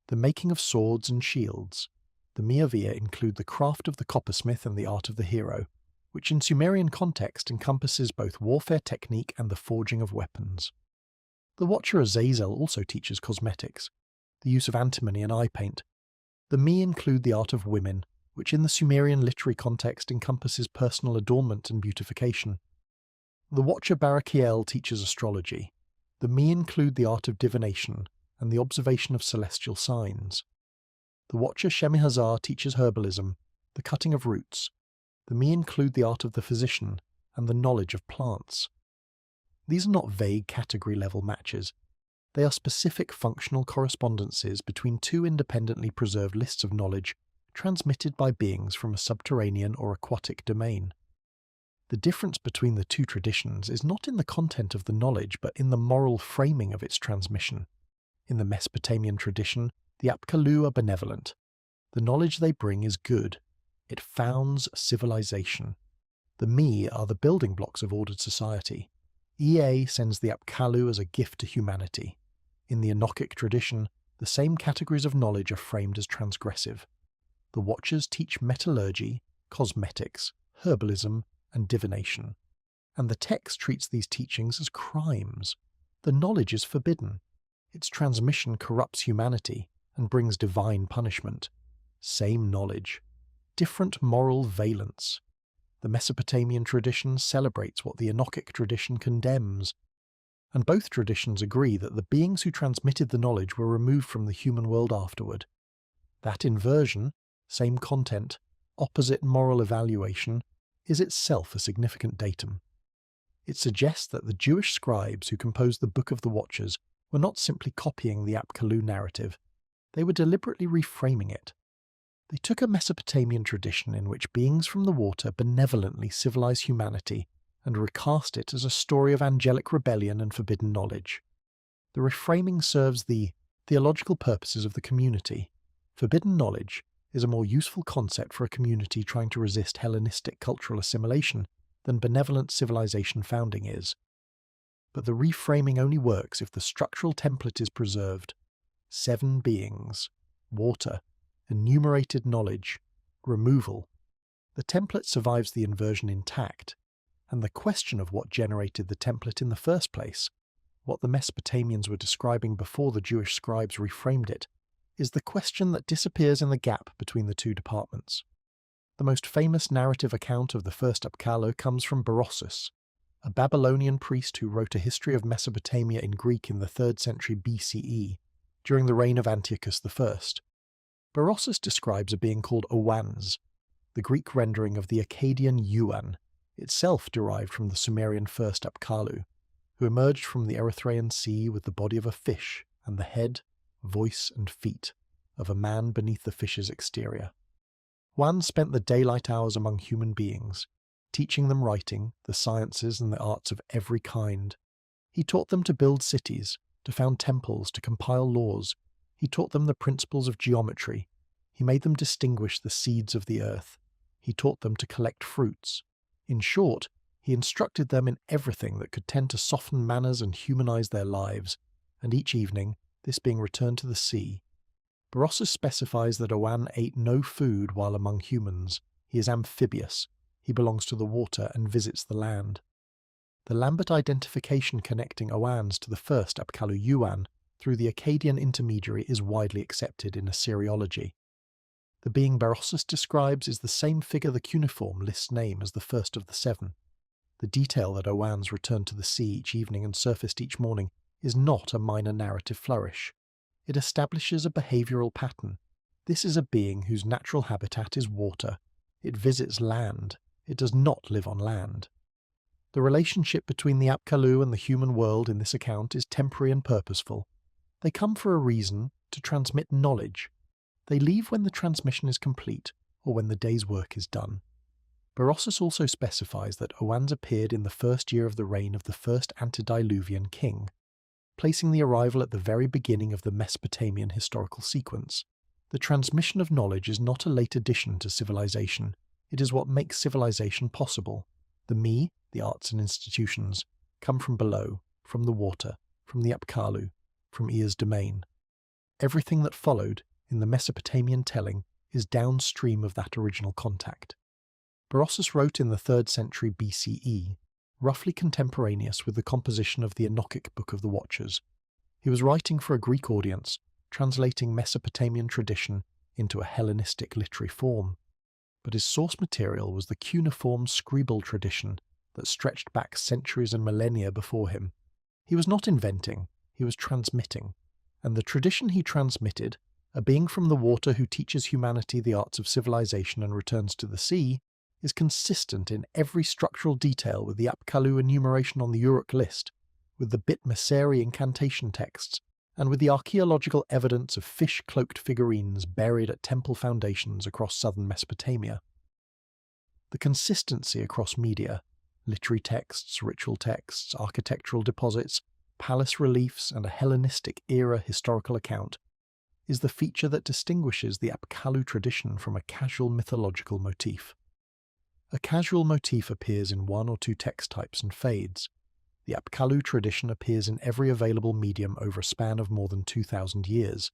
the making of swords and shields. The Miavia include the craft of the coppersmith and the art of the hero, which in Sumerian context encompasses both warfare technique and the forging of weapons. The Watcher Azazel also teaches cosmetics, the use of antimony and eye paint. The Me include the art of women, which in the Sumerian literary context encompasses personal adornment and beautification. The Watcher Barakiel teaches astrology. The Me include the art of divination and the observation of celestial signs. The Watcher Shemihazar teaches herbalism, the cutting of roots. The Me include the art of the physician and the knowledge of plants. These are not vague category-level matches. They are specific functional correspondences between two independently preserved lists of knowledge transmitted by beings from a subterranean or aquatic domain. The difference between the two traditions is not in the content of the knowledge but in the moral framing of its transmission. In the Mesopotamian tradition, the Apkallu are benevolent. The knowledge they bring is good. It founds civilization. The Me are the building blocks of ordered society. Ea sends the Apkallu as a gift to humanity. In the Enochic tradition, the same categories of knowledge are framed as transgressive. The Watchers teach metallurgy, cosmetics, herbalism, and divination, and the text treats these teachings as crimes. The knowledge is forbidden. Its transmission corrupts humanity and brings divine punishment. Same knowledge, different moral valence. The Mesopotamian tradition celebrates what the Enochic tradition condemns, and both traditions agree that the beings who transmitted the knowledge were removed from the human world afterward. That inversion, same content, opposite moral evaluation, is itself a significant datum. It suggests that the Jewish scribes who composed the Book of the Watchers were not simply copying the Apkallu narrative, they were deliberately reframing it. They took a Mesopotamian tradition in which beings from the water benevolently civilize humanity and recast it as a story of angelic rebellion and forbidden knowledge. The reframing serves the theological purposes of the community. Forbidden knowledge is a more useful concept for a community trying to resist Hellenistic cultural assimilation than benevolent civilization founding is. But the reframing only works if the structural template is preserved. 7 beings, water, enumerated knowledge, removal. The template survives the inversion intact, and the question of what generated the template in the first place, what the Mesopotamians were describing before the Jewish scribes reframed it, is the question that disappears in the gap between the two departments. The most famous narrative account of the first Apkallu comes from Berossus, a Babylonian priest who wrote a history of Mesopotamia in Greek in the 3rd century BCE, during the reign of Antiochus I. Berossus describes a being called Owans. the Greek rendering of the Akkadian Yuan, itself derived from the Sumerian first Apkallu, who emerged from the Erythraean Sea with the body of a fish and the head, voice and feet of a man beneath the fish's exterior. Wan spent the daylight hours among human beings, teaching them writing, the sciences and the arts of every kind. He taught them to build cities, to found temples, to compile laws. He taught them the principles of geometry. He made them distinguish the seeds of the earth. He taught them to collect fruits. In short, he instructed them in everything that could tend to soften manners and humanize their lives, and each evening, this being returned to the sea. Berossus specifies that Owan ate no food while among humans. He is amphibious. He belongs to the water and visits the land. The Lambert identification connecting Owans to the first Apkallu Yuan through the Akkadian intermediary is widely accepted in Assyriology. The being Berossus describes is the same figure the cuneiform lists name as the first of the seven. The detail that Owans returned to the sea each evening and surfaced each morning is not a minor narrative flourish. It establishes a behavioral pattern. This is a being whose natural habitat is water. It visits land. It does not live on land. The relationship between the Apkallu and the human world in this account is temporary and purposeful. They come for a reason, to transmit knowledge. They leave when the transmission is complete, or when the day's work is done. Berossus also specifies that Owans appeared in the first year of the reign of the first antediluvian king, placing the arrival at the very beginning of the Mesopotamian historical sequence. The transmission of knowledge is not a late addition to civilization. It is what makes civilization possible. The me, the arts and institutions, come from below, from the water, from the Apkallu, from Ea's domain. Everything that followed, in the Mesopotamian telling, is downstream of that original contact. Berossus wrote in the 3rd century BCE, roughly contemporaneous with the composition of the Enochic Book of the Watchers. He was writing for a Greek audience, translating Mesopotamian tradition into a Hellenistic literary form. But his source material was the cuneiform scribal tradition that stretched back centuries and millennia before him. He was not inventing, he was transmitting. And the tradition he transmitted, a being from the water who teaches humanity the arts of civilization and returns to the sea, is consistent in every structural detail with the Apkallu enumeration on the Uruk list, with the Bit Messeri incantation texts, and with the archaeological evidence of fish-cloaked figurines buried at temple foundations across southern Mesopotamia. The consistency across media, literary texts, ritual texts, architectural deposits, palace reliefs, and a Hellenistic-era historical account, is the feature that distinguishes the Apkallu tradition from a casual mythological motif. A casual motif appears in one or two text types and fades. The Apkallu tradition appears in every available medium over a span of more than 2,000 years.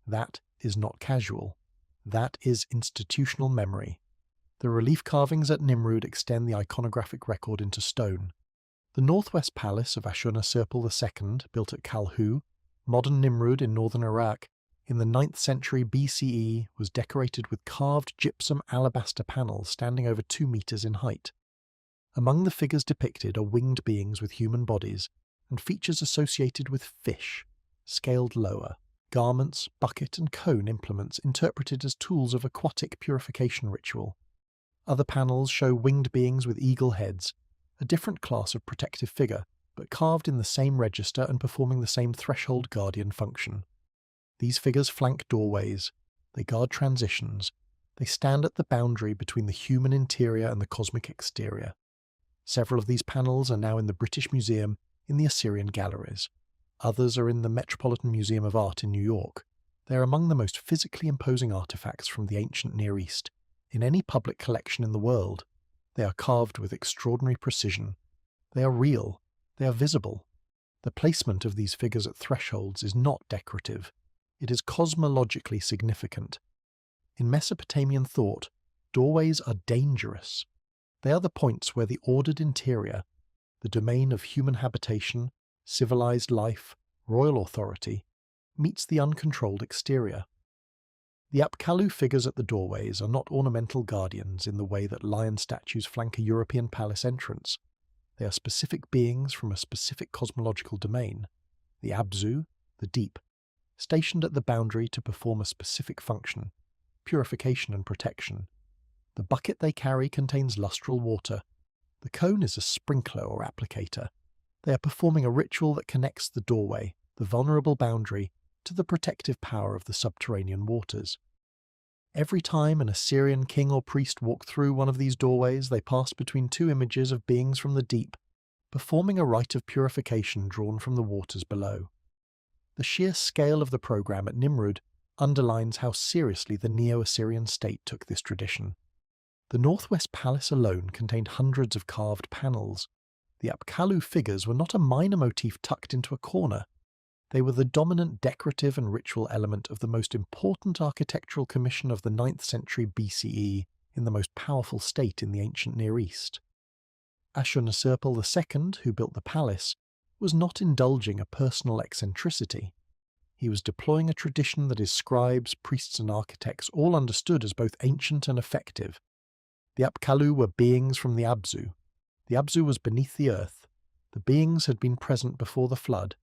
That is not casual. That is institutional memory. The relief carvings at Nimrud extend the iconographic record into stone. The northwest palace of Ashurnasirpal II, built at Kalhu, modern Nimrud in northern Iraq, in the 9th century BCE, was decorated with carved gypsum alabaster panels standing over 2 meters in height. Among the figures depicted are winged beings with human bodies and features associated with fish, scaled lower, garments, bucket and cone implements interpreted as tools of aquatic purification ritual. Other panels show winged beings with eagle heads, a different class of protective figure, but carved in the same register and performing the same threshold guardian function. These figures flank doorways, they guard transitions, they stand at the boundary between the human interior and the cosmic exterior. Several of these panels are now in the British Museum in the Assyrian galleries. Others are in the Metropolitan Museum of Art in New York. They are among the most physically imposing artifacts from the ancient Near East in any public collection in the world. They are carved with extraordinary precision. They are real. They are visible. The placement of these figures at thresholds is not decorative. It is cosmologically significant. In Mesopotamian thought, doorways are dangerous. They are the points where the ordered interior, the domain of human habitation, civilized life, royal authority, meets the uncontrolled exterior. The Apkallu figures at the doorways are not ornamental guardians in the way that lion statues flank a European palace entrance. They are specific beings from a specific cosmological domain, the Abzu, the deep, stationed at the boundary to perform a specific function, purification and protection. The bucket they carry contains lustral water. The cone is a sprinkler or applicator. They are performing a ritual that connects the doorway, the vulnerable boundary, to the protective power of the subterranean waters. Every time an Assyrian king or priest walked through one of these doorways, they passed between two images of beings from the deep, performing a rite of purification drawn from the waters below. The sheer scale of the program at Nimrud underlines how seriously the Neo-Assyrian state took this tradition. The northwest palace alone contained hundreds of carved panels. The Apkallu figures were not a minor motif tucked into a corner. They were the dominant decorative and ritual element of the most important architectural commission of the 9th century BCE in the most powerful state in the ancient Near East. Ashurnasirpal II, who built the palace, was not indulging a personal eccentricity. He was deploying a tradition that his scribes, priests and architects all understood as both ancient and effective. The Apkallu were beings from the Abzu. The Abzu was beneath the earth. The beings had been present before the flood.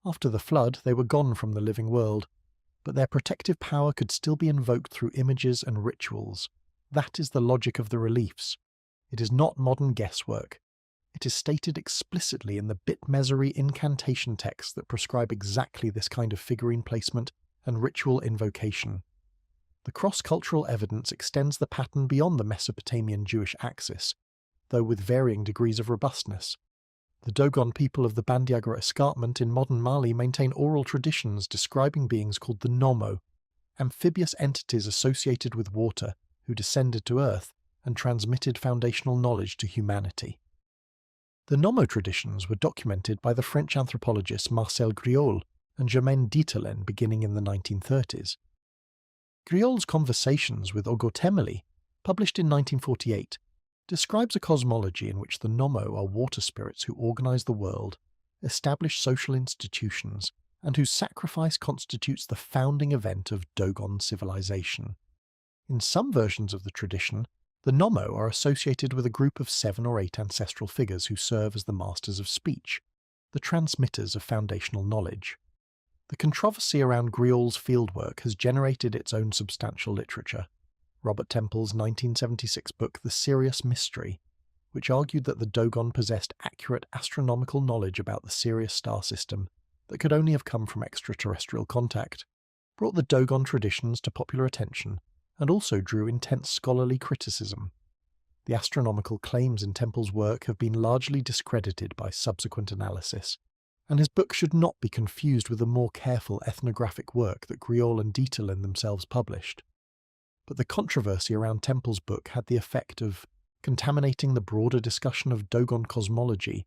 After the flood, they were gone from the living world, but their protective power could still be invoked through images and rituals. That is the logic of the reliefs. It is not modern guesswork. It is stated explicitly in the Bitmezeri incantation texts that prescribe exactly this kind of figurine placement and ritual invocation. The cross-cultural evidence extends the pattern beyond the Mesopotamian Jewish axis, though with varying degrees of robustness. The Dogon people of the Bandiagara escarpment in modern Mali maintain oral traditions describing beings called the Nomo, amphibious entities associated with water who descended to earth and transmitted foundational knowledge to humanity. The Nomo traditions were documented by the French anthropologists Marcel Griaule and Germaine Dieterlen beginning in the 1930s. Griaule's Conversations with Ogotemeli, published in 1948, describes a cosmology in which the Nomo are water spirits who organize the world, establish social institutions, and whose sacrifice constitutes the founding event of Dogon civilization. In some versions of the tradition, the Nomo are associated with a group of 7 or 8 ancestral figures who serve as the masters of speech, the transmitters of foundational knowledge. The controversy around Griaule's fieldwork has generated its own substantial literature. Robert Temple's 1976 book The Sirius Mystery, which argued that the Dogon possessed accurate astronomical knowledge about the Sirius star system that could only have come from extraterrestrial contact, brought the Dogon traditions to popular attention and also drew intense scholarly criticism. The astronomical claims in Temple's work have been largely discredited by subsequent analysis, and his book should not be confused with the more careful ethnographic work that Griaule and Dieterlen themselves published. But the controversy around Temple's book had the effect of contaminating the broader discussion of Dogon cosmology,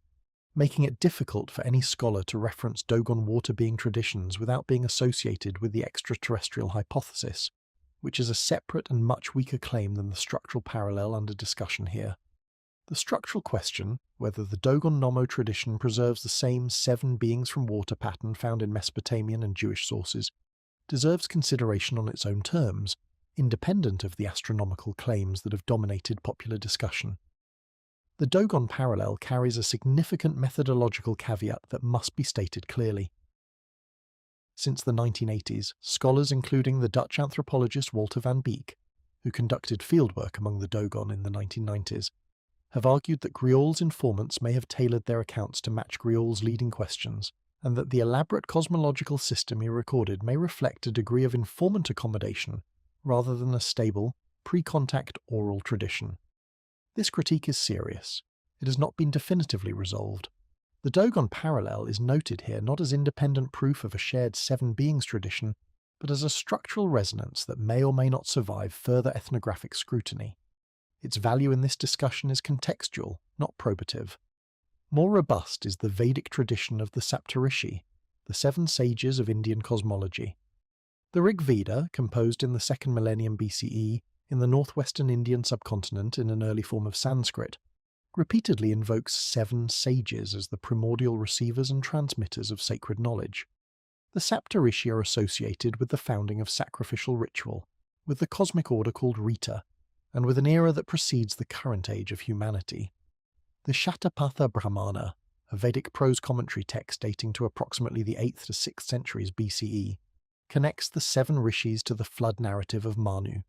making it difficult for any scholar to reference Dogon water-being traditions without being associated with the extraterrestrial hypothesis, which is a separate and much weaker claim than the structural parallel under discussion here. The structural question, whether the Dogon Nomo tradition preserves the same 7 beings from water pattern found in Mesopotamian and Jewish sources, deserves consideration on its own terms, independent of the astronomical claims that have dominated popular discussion. The Dogon parallel carries a significant methodological caveat that must be stated clearly. Since the 1980s, scholars including the Dutch anthropologist Walter van Beek, who conducted fieldwork among the Dogon in the 1990s, have argued that Griaule's informants may have tailored their accounts to match Griaule's leading questions, and that the elaborate cosmological system he recorded may reflect a degree of informant accommodation rather than a stable, pre-contact oral tradition. This critique is serious. It has not been definitively resolved. The Dogon parallel is noted here not as independent proof of a shared 7 beings tradition, but as a structural resonance that may or may not survive further ethnographic scrutiny. Its value in this discussion is contextual, not probative. More robust is the Vedic tradition of the Saptarishi, the 7 sages of Indian cosmology. The Rig Veda, composed in the 2nd millennium BCE in the northwestern Indian subcontinent in an early form of Sanskrit, repeatedly invokes 7 sages as the primordial receivers and transmitters of sacred knowledge. The Saptarishi are associated with the founding of sacrificial ritual, with the cosmic order called Rita, and with an era that precedes the current age of humanity. The Shatapatha Brahmana, a Vedic prose commentary text dating to approximately the 8th to 6th centuries BCE, connects the 7 rishis to the flood narrative of Manu,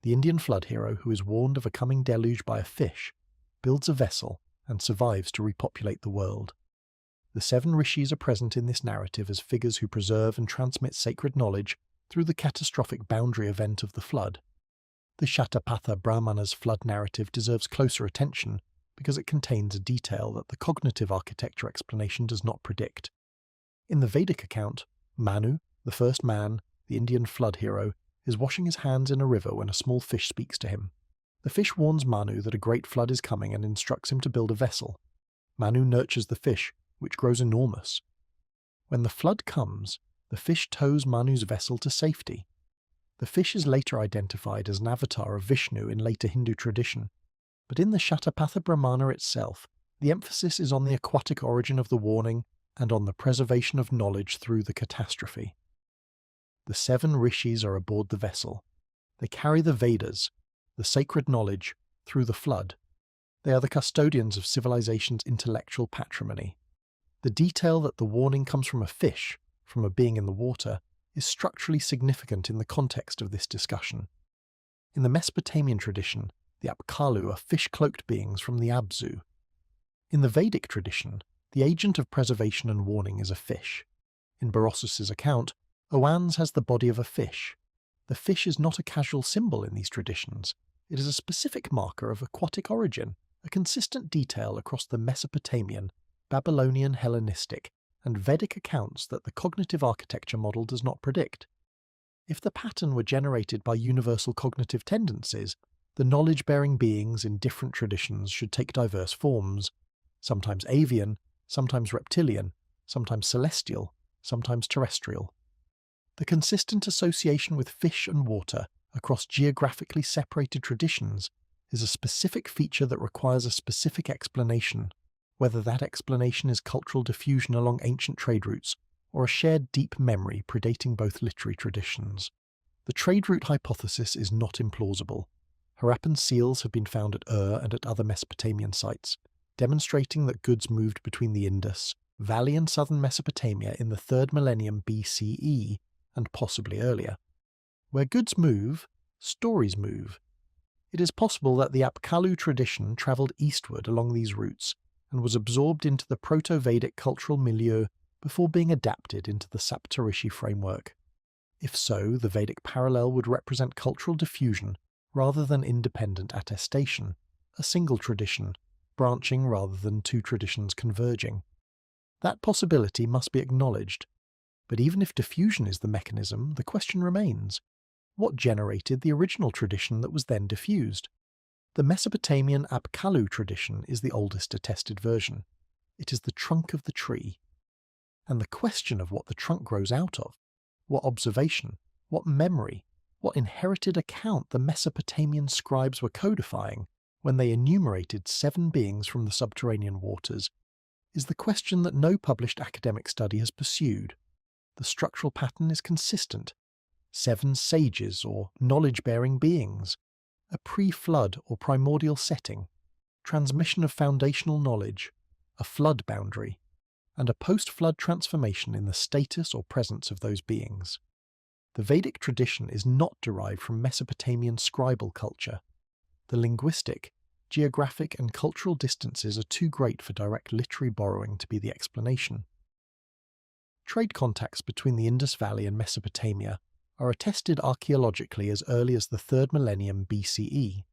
The Indian flood hero who is warned of a coming deluge by a fish, builds a vessel and survives to repopulate the world. The 7 rishis are present in this narrative as figures who preserve and transmit sacred knowledge through the catastrophic boundary event of the flood. The Shatapatha Brahmana's flood narrative deserves closer attention because it contains a detail that the cognitive architecture explanation does not predict. In the Vedic account, Manu, the first man, the Indian flood hero, is washing his hands in a river when a small fish speaks to him. The fish warns Manu that a great flood is coming and instructs him to build a vessel. Manu nurtures the fish, which grows enormous. When the flood comes, the fish tows Manu's vessel to safety. The fish is later identified as an avatar of Vishnu in later Hindu tradition, but in the Shatapatha Brahmana itself, the emphasis is on the aquatic origin of the warning and on the preservation of knowledge through the catastrophe. The 7 rishis are aboard the vessel. They carry the Vedas, the sacred knowledge, through the flood. They are the custodians of civilization's intellectual patrimony. The detail that the warning comes from a fish, from a being in the water, is structurally significant in the context of this discussion. In the Mesopotamian tradition, the Apkallu are fish-cloaked beings from the Abzu. In the Vedic tradition, the agent of preservation and warning is a fish. In Berossus's account, Oannes has the body of a fish. The fish is not a casual symbol in these traditions. It is a specific marker of aquatic origin, a consistent detail across the Mesopotamian, Babylonian Hellenistic, and Vedic accounts that the cognitive architecture model does not predict. If the pattern were generated by universal cognitive tendencies, the knowledge-bearing beings in different traditions should take diverse forms, sometimes avian, sometimes reptilian, sometimes celestial, sometimes terrestrial. The consistent association with fish and water across geographically separated traditions is a specific feature that requires a specific explanation, whether that explanation is cultural diffusion along ancient trade routes or a shared deep memory predating both literary traditions. The trade route hypothesis is not implausible. Harappan seals have been found at and at other Mesopotamian sites, demonstrating that goods moved between the Indus Valley and southern Mesopotamia in the 3rd millennium BCE and possibly earlier. Where goods move, stories move. It is possible that the Apkallu tradition travelled eastward along these routes and was absorbed into the Proto-Vedic cultural milieu before being adapted into the Saptarishi framework. If so, the Vedic parallel would represent cultural diffusion rather than independent attestation, a single tradition, branching rather than 2 traditions converging. That possibility must be acknowledged. But even if diffusion is the mechanism, the question remains: what generated the original tradition that was then diffused? The Mesopotamian Apkallu tradition is the oldest attested version. It is the trunk of the tree. And the question of what the trunk grows out of, what observation, what memory, what inherited account the Mesopotamian scribes were codifying when they enumerated 7 beings from the subterranean waters, is the question that no published academic study has pursued. The structural pattern is consistent. 7 sages or knowledge-bearing beings, a pre-flood or primordial setting, transmission of foundational knowledge, a flood boundary, and a post-flood transformation in the status or presence of those beings. The Vedic tradition is not derived from Mesopotamian scribal culture. The linguistic, geographic and cultural distances are too great for direct literary borrowing to be the explanation. Trade contacts between the Indus Valley and Mesopotamia are attested archaeologically as early as the 3rd millennium BCE,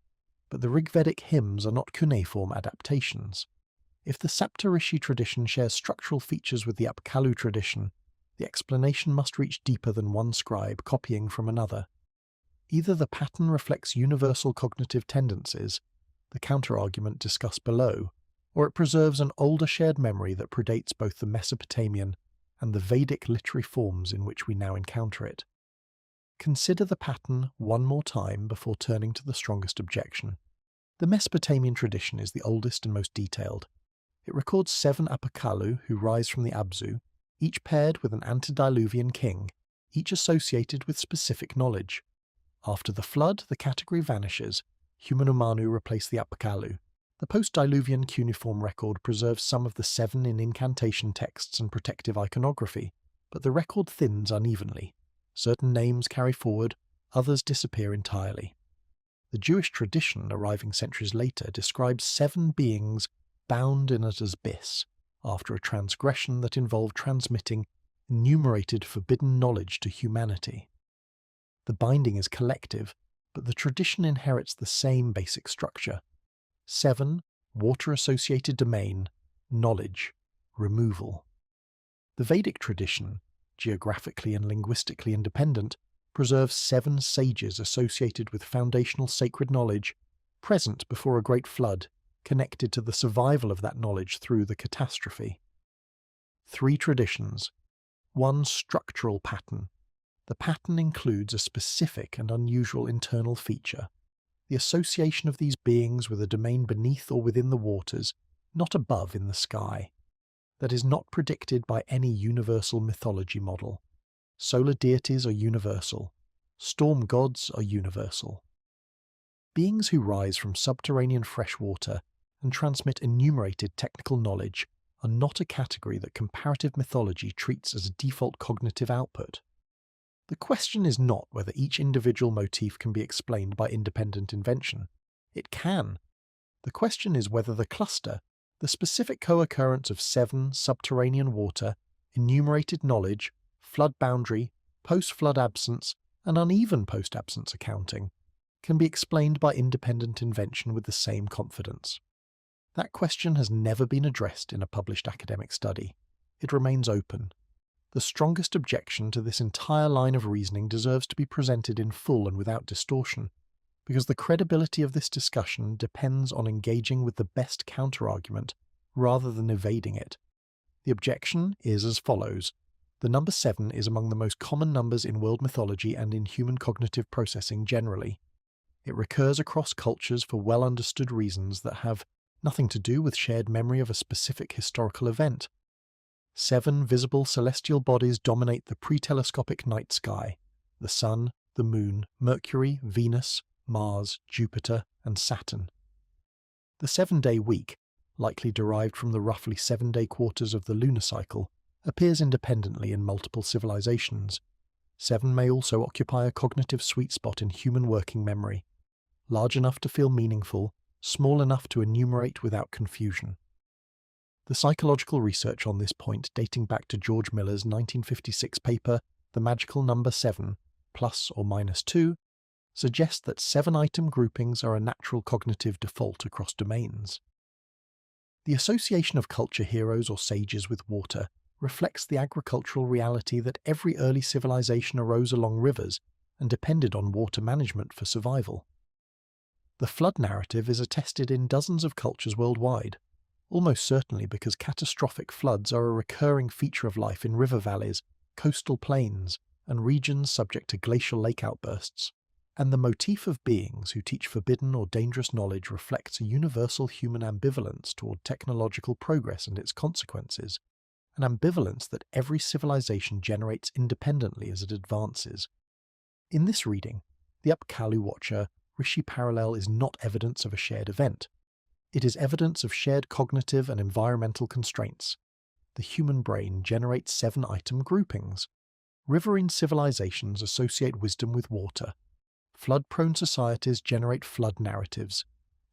but the Rigvedic hymns are not cuneiform adaptations. If the Saptarishi tradition shares structural features with the Apkallu tradition, the explanation must reach deeper than one scribe copying from another. Either the pattern reflects universal cognitive tendencies, the counter-argument discussed below, or it preserves an older shared memory that predates both the Mesopotamian and the Vedic literary forms in which we now encounter it. Consider the pattern one more time before turning to the strongest objection. The Mesopotamian tradition is the oldest and most detailed. It records 7 Apkallu who rise from the Abzu, each paired with an antediluvian king, each associated with specific knowledge. After the flood, the category vanishes. Humanumanu replace the Apkallu. The post-diluvian cuneiform record preserves some of the 7 in incantation texts and protective iconography, but the record thins unevenly. Certain names carry forward, others disappear entirely. The Jewish tradition, arriving centuries later, describes 7 beings bound in an abyss after a transgression that involved transmitting enumerated forbidden knowledge to humanity. The binding is collective, but the tradition inherits the same basic structure. 7, water-associated domain, knowledge, removal. The Vedic tradition, geographically and linguistically independent, preserves 7 sages associated with foundational sacred knowledge, present before a great flood, connected to the survival of that knowledge through the catastrophe. 3 traditions. 1 structural pattern. The pattern includes a specific and unusual internal feature, the association of these beings with a domain beneath or within the waters, not above in the sky, that is not predicted by any universal mythology model. Solar deities are universal. Storm gods are universal. Beings who rise from subterranean fresh water and transmit enumerated technical knowledge are not a category that comparative mythology treats as a default cognitive output. The question is not whether each individual motif can be explained by independent invention. It can. The question is whether the cluster, the specific co-occurrence of 7 subterranean water, enumerated knowledge, flood boundary, post-flood absence, and uneven post-absence accounting, can be explained by independent invention with the same confidence. That question has never been addressed in a published academic study. It remains open. The strongest objection to this entire line of reasoning deserves to be presented in full and without distortion, because the credibility of this discussion depends on engaging with the best counterargument rather than evading it. The objection is as follows. The number 7 is among the most common numbers in world mythology and in human cognitive processing generally. It recurs across cultures for well-understood reasons that have nothing to do with shared memory of a specific historical event. 7 visible celestial bodies dominate the pre-telescopic night sky: the Sun, the Moon, Mercury, Venus, Mars, Jupiter, and Saturn. The 7-day week, likely derived from the roughly 7-day quarters of the lunar cycle, appears independently in multiple civilizations. 7 may also occupy a cognitive sweet spot in human working memory, large enough to feel meaningful, small enough to enumerate without confusion. The psychological research on this point, dating back to George Miller's 1956 paper, The Magical Number 7, plus or minus 2, suggests that 7-item groupings are a natural cognitive default across domains. The association of culture heroes or sages with water reflects the agricultural reality that every early civilization arose along rivers and depended on water management for survival. The flood narrative is attested in dozens of cultures worldwide, almost certainly because catastrophic floods are a recurring feature of life in river valleys, coastal plains, and regions subject to glacial lake outbursts. And the motif of beings who teach forbidden or dangerous knowledge reflects a universal human ambivalence toward technological progress and its consequences, an ambivalence that every civilization generates independently as it advances. In this reading, the Apkallu Watcher Rishi parallel is not evidence of a shared event. It is evidence of shared cognitive and environmental constraints. The human brain generates 7-item groupings. Riverine civilizations associate wisdom with water. Flood-prone societies generate flood narratives.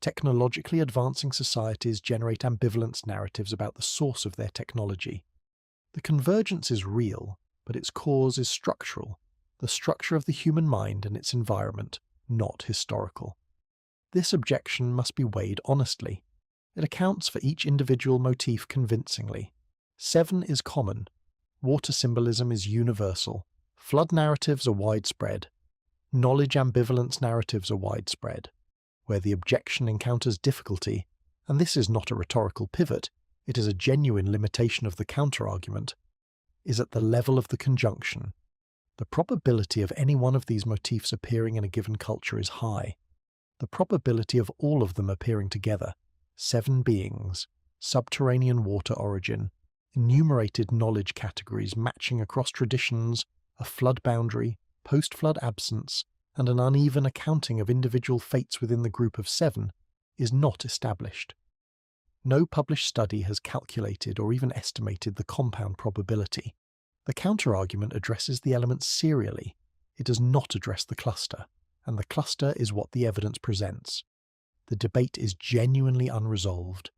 Technologically advancing societies generate ambivalence narratives about the source of their technology. The convergence is real, but its cause is structural, the structure of the human mind and its environment, not historical. This objection must be weighed honestly. It accounts for each individual motif convincingly. 7 is common. Water symbolism is universal. Flood narratives are widespread. Knowledge ambivalence narratives are widespread. Where the objection encounters difficulty, and this is not a rhetorical pivot, it is a genuine limitation of the counterargument, is at the level of the conjunction. The probability of any one of these motifs appearing in a given culture is high. The probability of all of them appearing together, 7 beings, subterranean water origin, enumerated knowledge categories matching across traditions, a flood boundary, post-flood absence, and an uneven accounting of individual fates within the group of 7, is not established. No published study has calculated or even estimated the compound probability. The counterargument addresses the elements serially. It does not address the cluster, and the cluster is what the evidence presents. The debate is genuinely unresolved.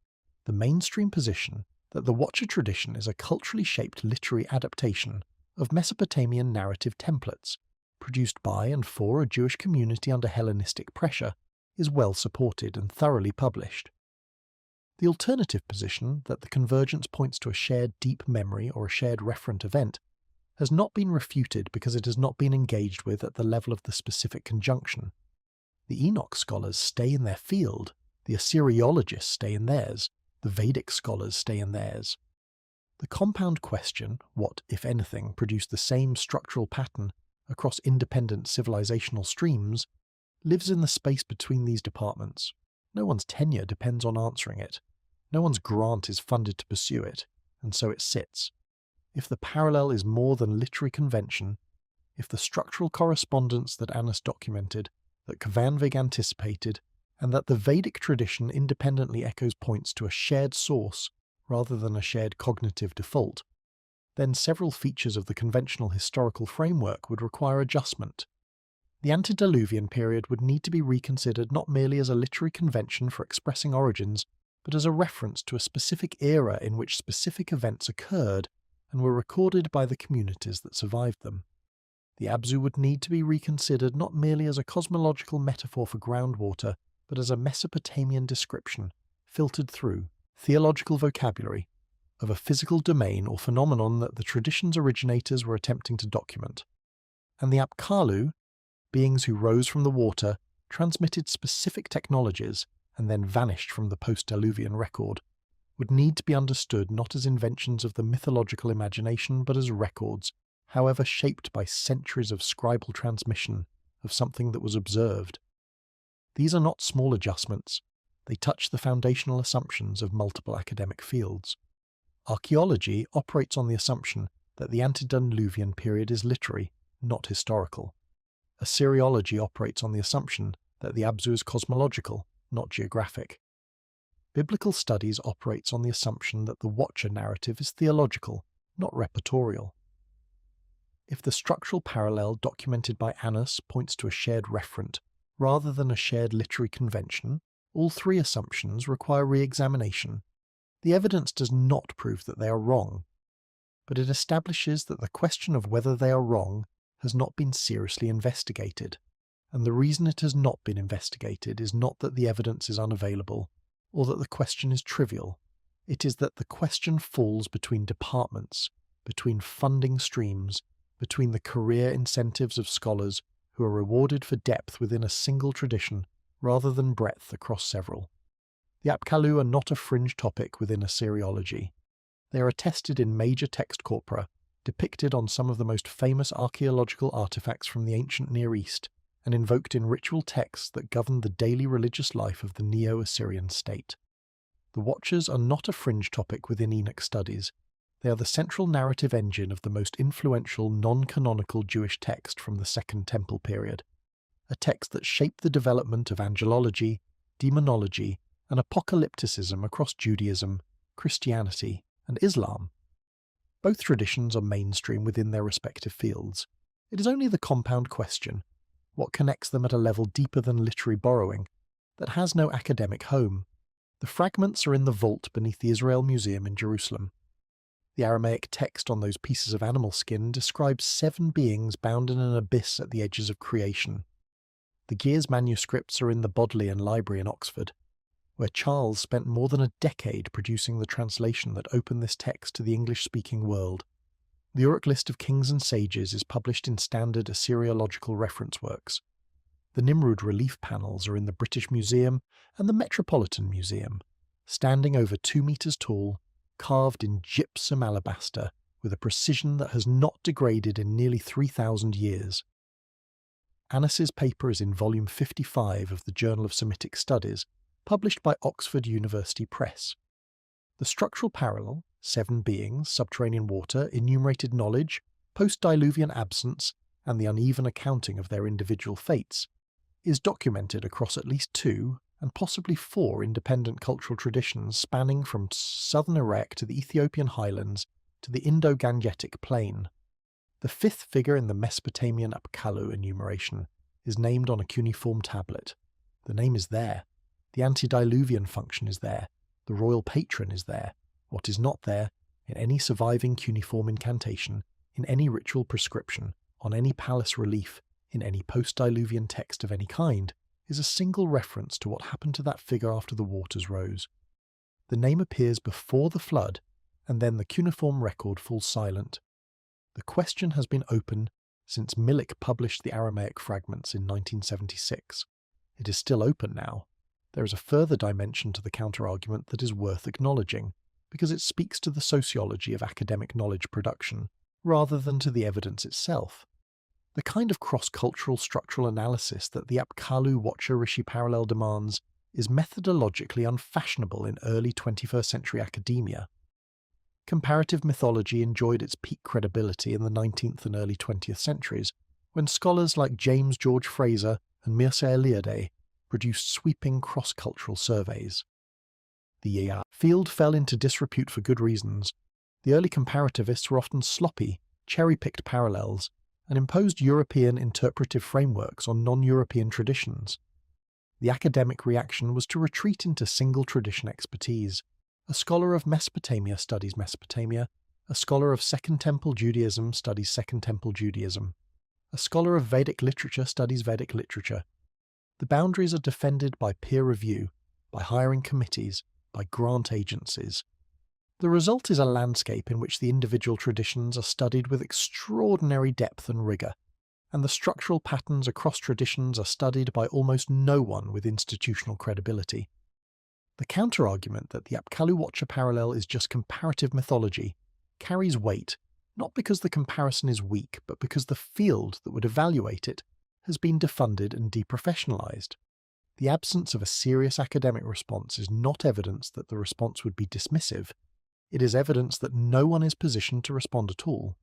The mainstream position that the Watcher tradition is a culturally shaped literary adaptation of Mesopotamian narrative templates, produced by and for a Jewish community under Hellenistic pressure, is well supported and thoroughly published. The alternative position that the convergence points to a shared deep memory or a shared referent event has not been refuted because it has not been engaged with at the level of the specific conjunction. The Enoch scholars stay in their field, the Assyriologists stay in theirs, the Vedic scholars stay in theirs. The compound question, what, if anything, produced the same structural pattern across independent civilizational streams, lives in the space between these departments. No one's tenure depends on answering it. No one's grant is funded to pursue it, and so it sits. If the parallel is more than literary convention, if the structural correspondence that Annus documented, that Kvanvig anticipated, and that the Vedic tradition independently echoes points to a shared source rather than a shared cognitive default, then several features of the conventional historical framework would require adjustment. The antediluvian period would need to be reconsidered not merely as a literary convention for expressing origins, but as a reference to a specific era in which specific events occurred and were recorded by the communities that survived them. The Abzu would need to be reconsidered not merely as a cosmological metaphor for groundwater, but as a Mesopotamian description, filtered through theological vocabulary, of a physical domain or phenomenon that the tradition's originators were attempting to document. And the Apkallu, beings who rose from the water, transmitted specific technologies and then vanished from the post-Diluvian record, would need to be understood not as inventions of the mythological imagination but as records, however shaped by centuries of scribal transmission of something that was observed. These are not small adjustments. They touch the foundational assumptions of multiple academic fields. Archaeology operates on the assumption that the antediluvian period is literary, not historical. Assyriology operates on the assumption that the Abzu is cosmological, not geographic. Biblical studies operates on the assumption that the Watcher narrative is theological, not repertorial. If the structural parallel documented by Annus points to a shared referent, rather than a shared literary convention, all three assumptions require re-examination. The evidence does not prove that they are wrong, but it establishes that the question of whether they are wrong has not been seriously investigated, and the reason it has not been investigated is not that the evidence is unavailable, or that the question is trivial. It is that the question falls between departments, between funding streams, between the career incentives of scholars who are rewarded for depth within a single tradition rather than breadth across several. The Apkallu are not a fringe topic within Assyriology. They are attested in major text corpora, depicted on some of the most famous archaeological artifacts from the ancient Near East, and invoked in ritual texts that govern the daily religious life of the Neo-Assyrian state. The Watchers are not a fringe topic within Enoch studies. They are the central narrative engine of the most influential non-canonical Jewish text from the Second Temple period, a text that shaped the development of angelology, demonology, and apocalypticism across Judaism, Christianity, and Islam. Both traditions are mainstream within their respective fields. It is only the compound question, what connects them at a level deeper than literary borrowing, that has no academic home. The fragments are in the vault beneath the Israel Museum in Jerusalem. The Aramaic text on those pieces of animal skin describes 7 beings bound in an abyss at the edges of creation. The Gears manuscripts are in the Bodleian Library in Oxford, where Charles spent more than a decade producing the translation that opened this text to the English-speaking world. The Uruk list of kings and sages is published in standard Assyriological reference works. The Nimrud relief panels are in the British Museum and the Metropolitan Museum, standing over 2 meters tall, carved in gypsum alabaster with a precision that has not degraded in nearly 3,000 years. Annus's paper is in volume 55 of the Journal of Semitic Studies, published by Oxford University Press. The structural parallel, 7 beings, subterranean water, enumerated knowledge, post-diluvian absence, and the uneven accounting of their individual fates, is documented across at least 2 and possibly 4 independent cultural traditions spanning from southern Iraq to the Ethiopian highlands to the Indo-Gangetic plain. The 5th figure in the Mesopotamian Apkallu enumeration is named on a cuneiform tablet. The name is there. The antediluvian function is there. The royal patron is there. What is not there, in any surviving cuneiform incantation, in any ritual prescription, on any palace relief, in any post-diluvian text of any kind, is a single reference to what happened to that figure after the waters rose. The name appears before the flood, and then the cuneiform record falls silent. The question has been open since Milik published the Aramaic fragments in 1976. It is still open now. There is a further dimension to the counter-argument that is worth acknowledging, because it speaks to the sociology of academic knowledge production, rather than to the evidence itself. The kind of cross-cultural structural analysis that the Apkallu Watcher-Rishi parallel demands is methodologically unfashionable in early 21st century academia. Comparative mythology enjoyed its peak credibility in the 19th and early 20th centuries, when scholars like James George Fraser and Mircea Eliade produced sweeping cross-cultural surveys. The field fell into disrepute for good reasons. The early comparativists were often sloppy, cherry-picked parallels, and imposed European interpretive frameworks on non-European traditions. The academic reaction was to retreat into single tradition expertise. A scholar of Mesopotamia studies Mesopotamia, a scholar of Second Temple Judaism studies Second Temple Judaism, a scholar of Vedic literature studies Vedic literature. The boundaries are defended by peer review, by hiring committees, by grant agencies. The result is a landscape in which the individual traditions are studied with extraordinary depth and rigour, and the structural patterns across traditions are studied by almost no one with institutional credibility. The counter-argument that the Apkallu Watcher parallel is just comparative mythology carries weight, not because the comparison is weak, but because the field that would evaluate it has been defunded and deprofessionalised. The absence of a serious academic response is not evidence that the response would be dismissive. It is evidence that no one is positioned to respond at all.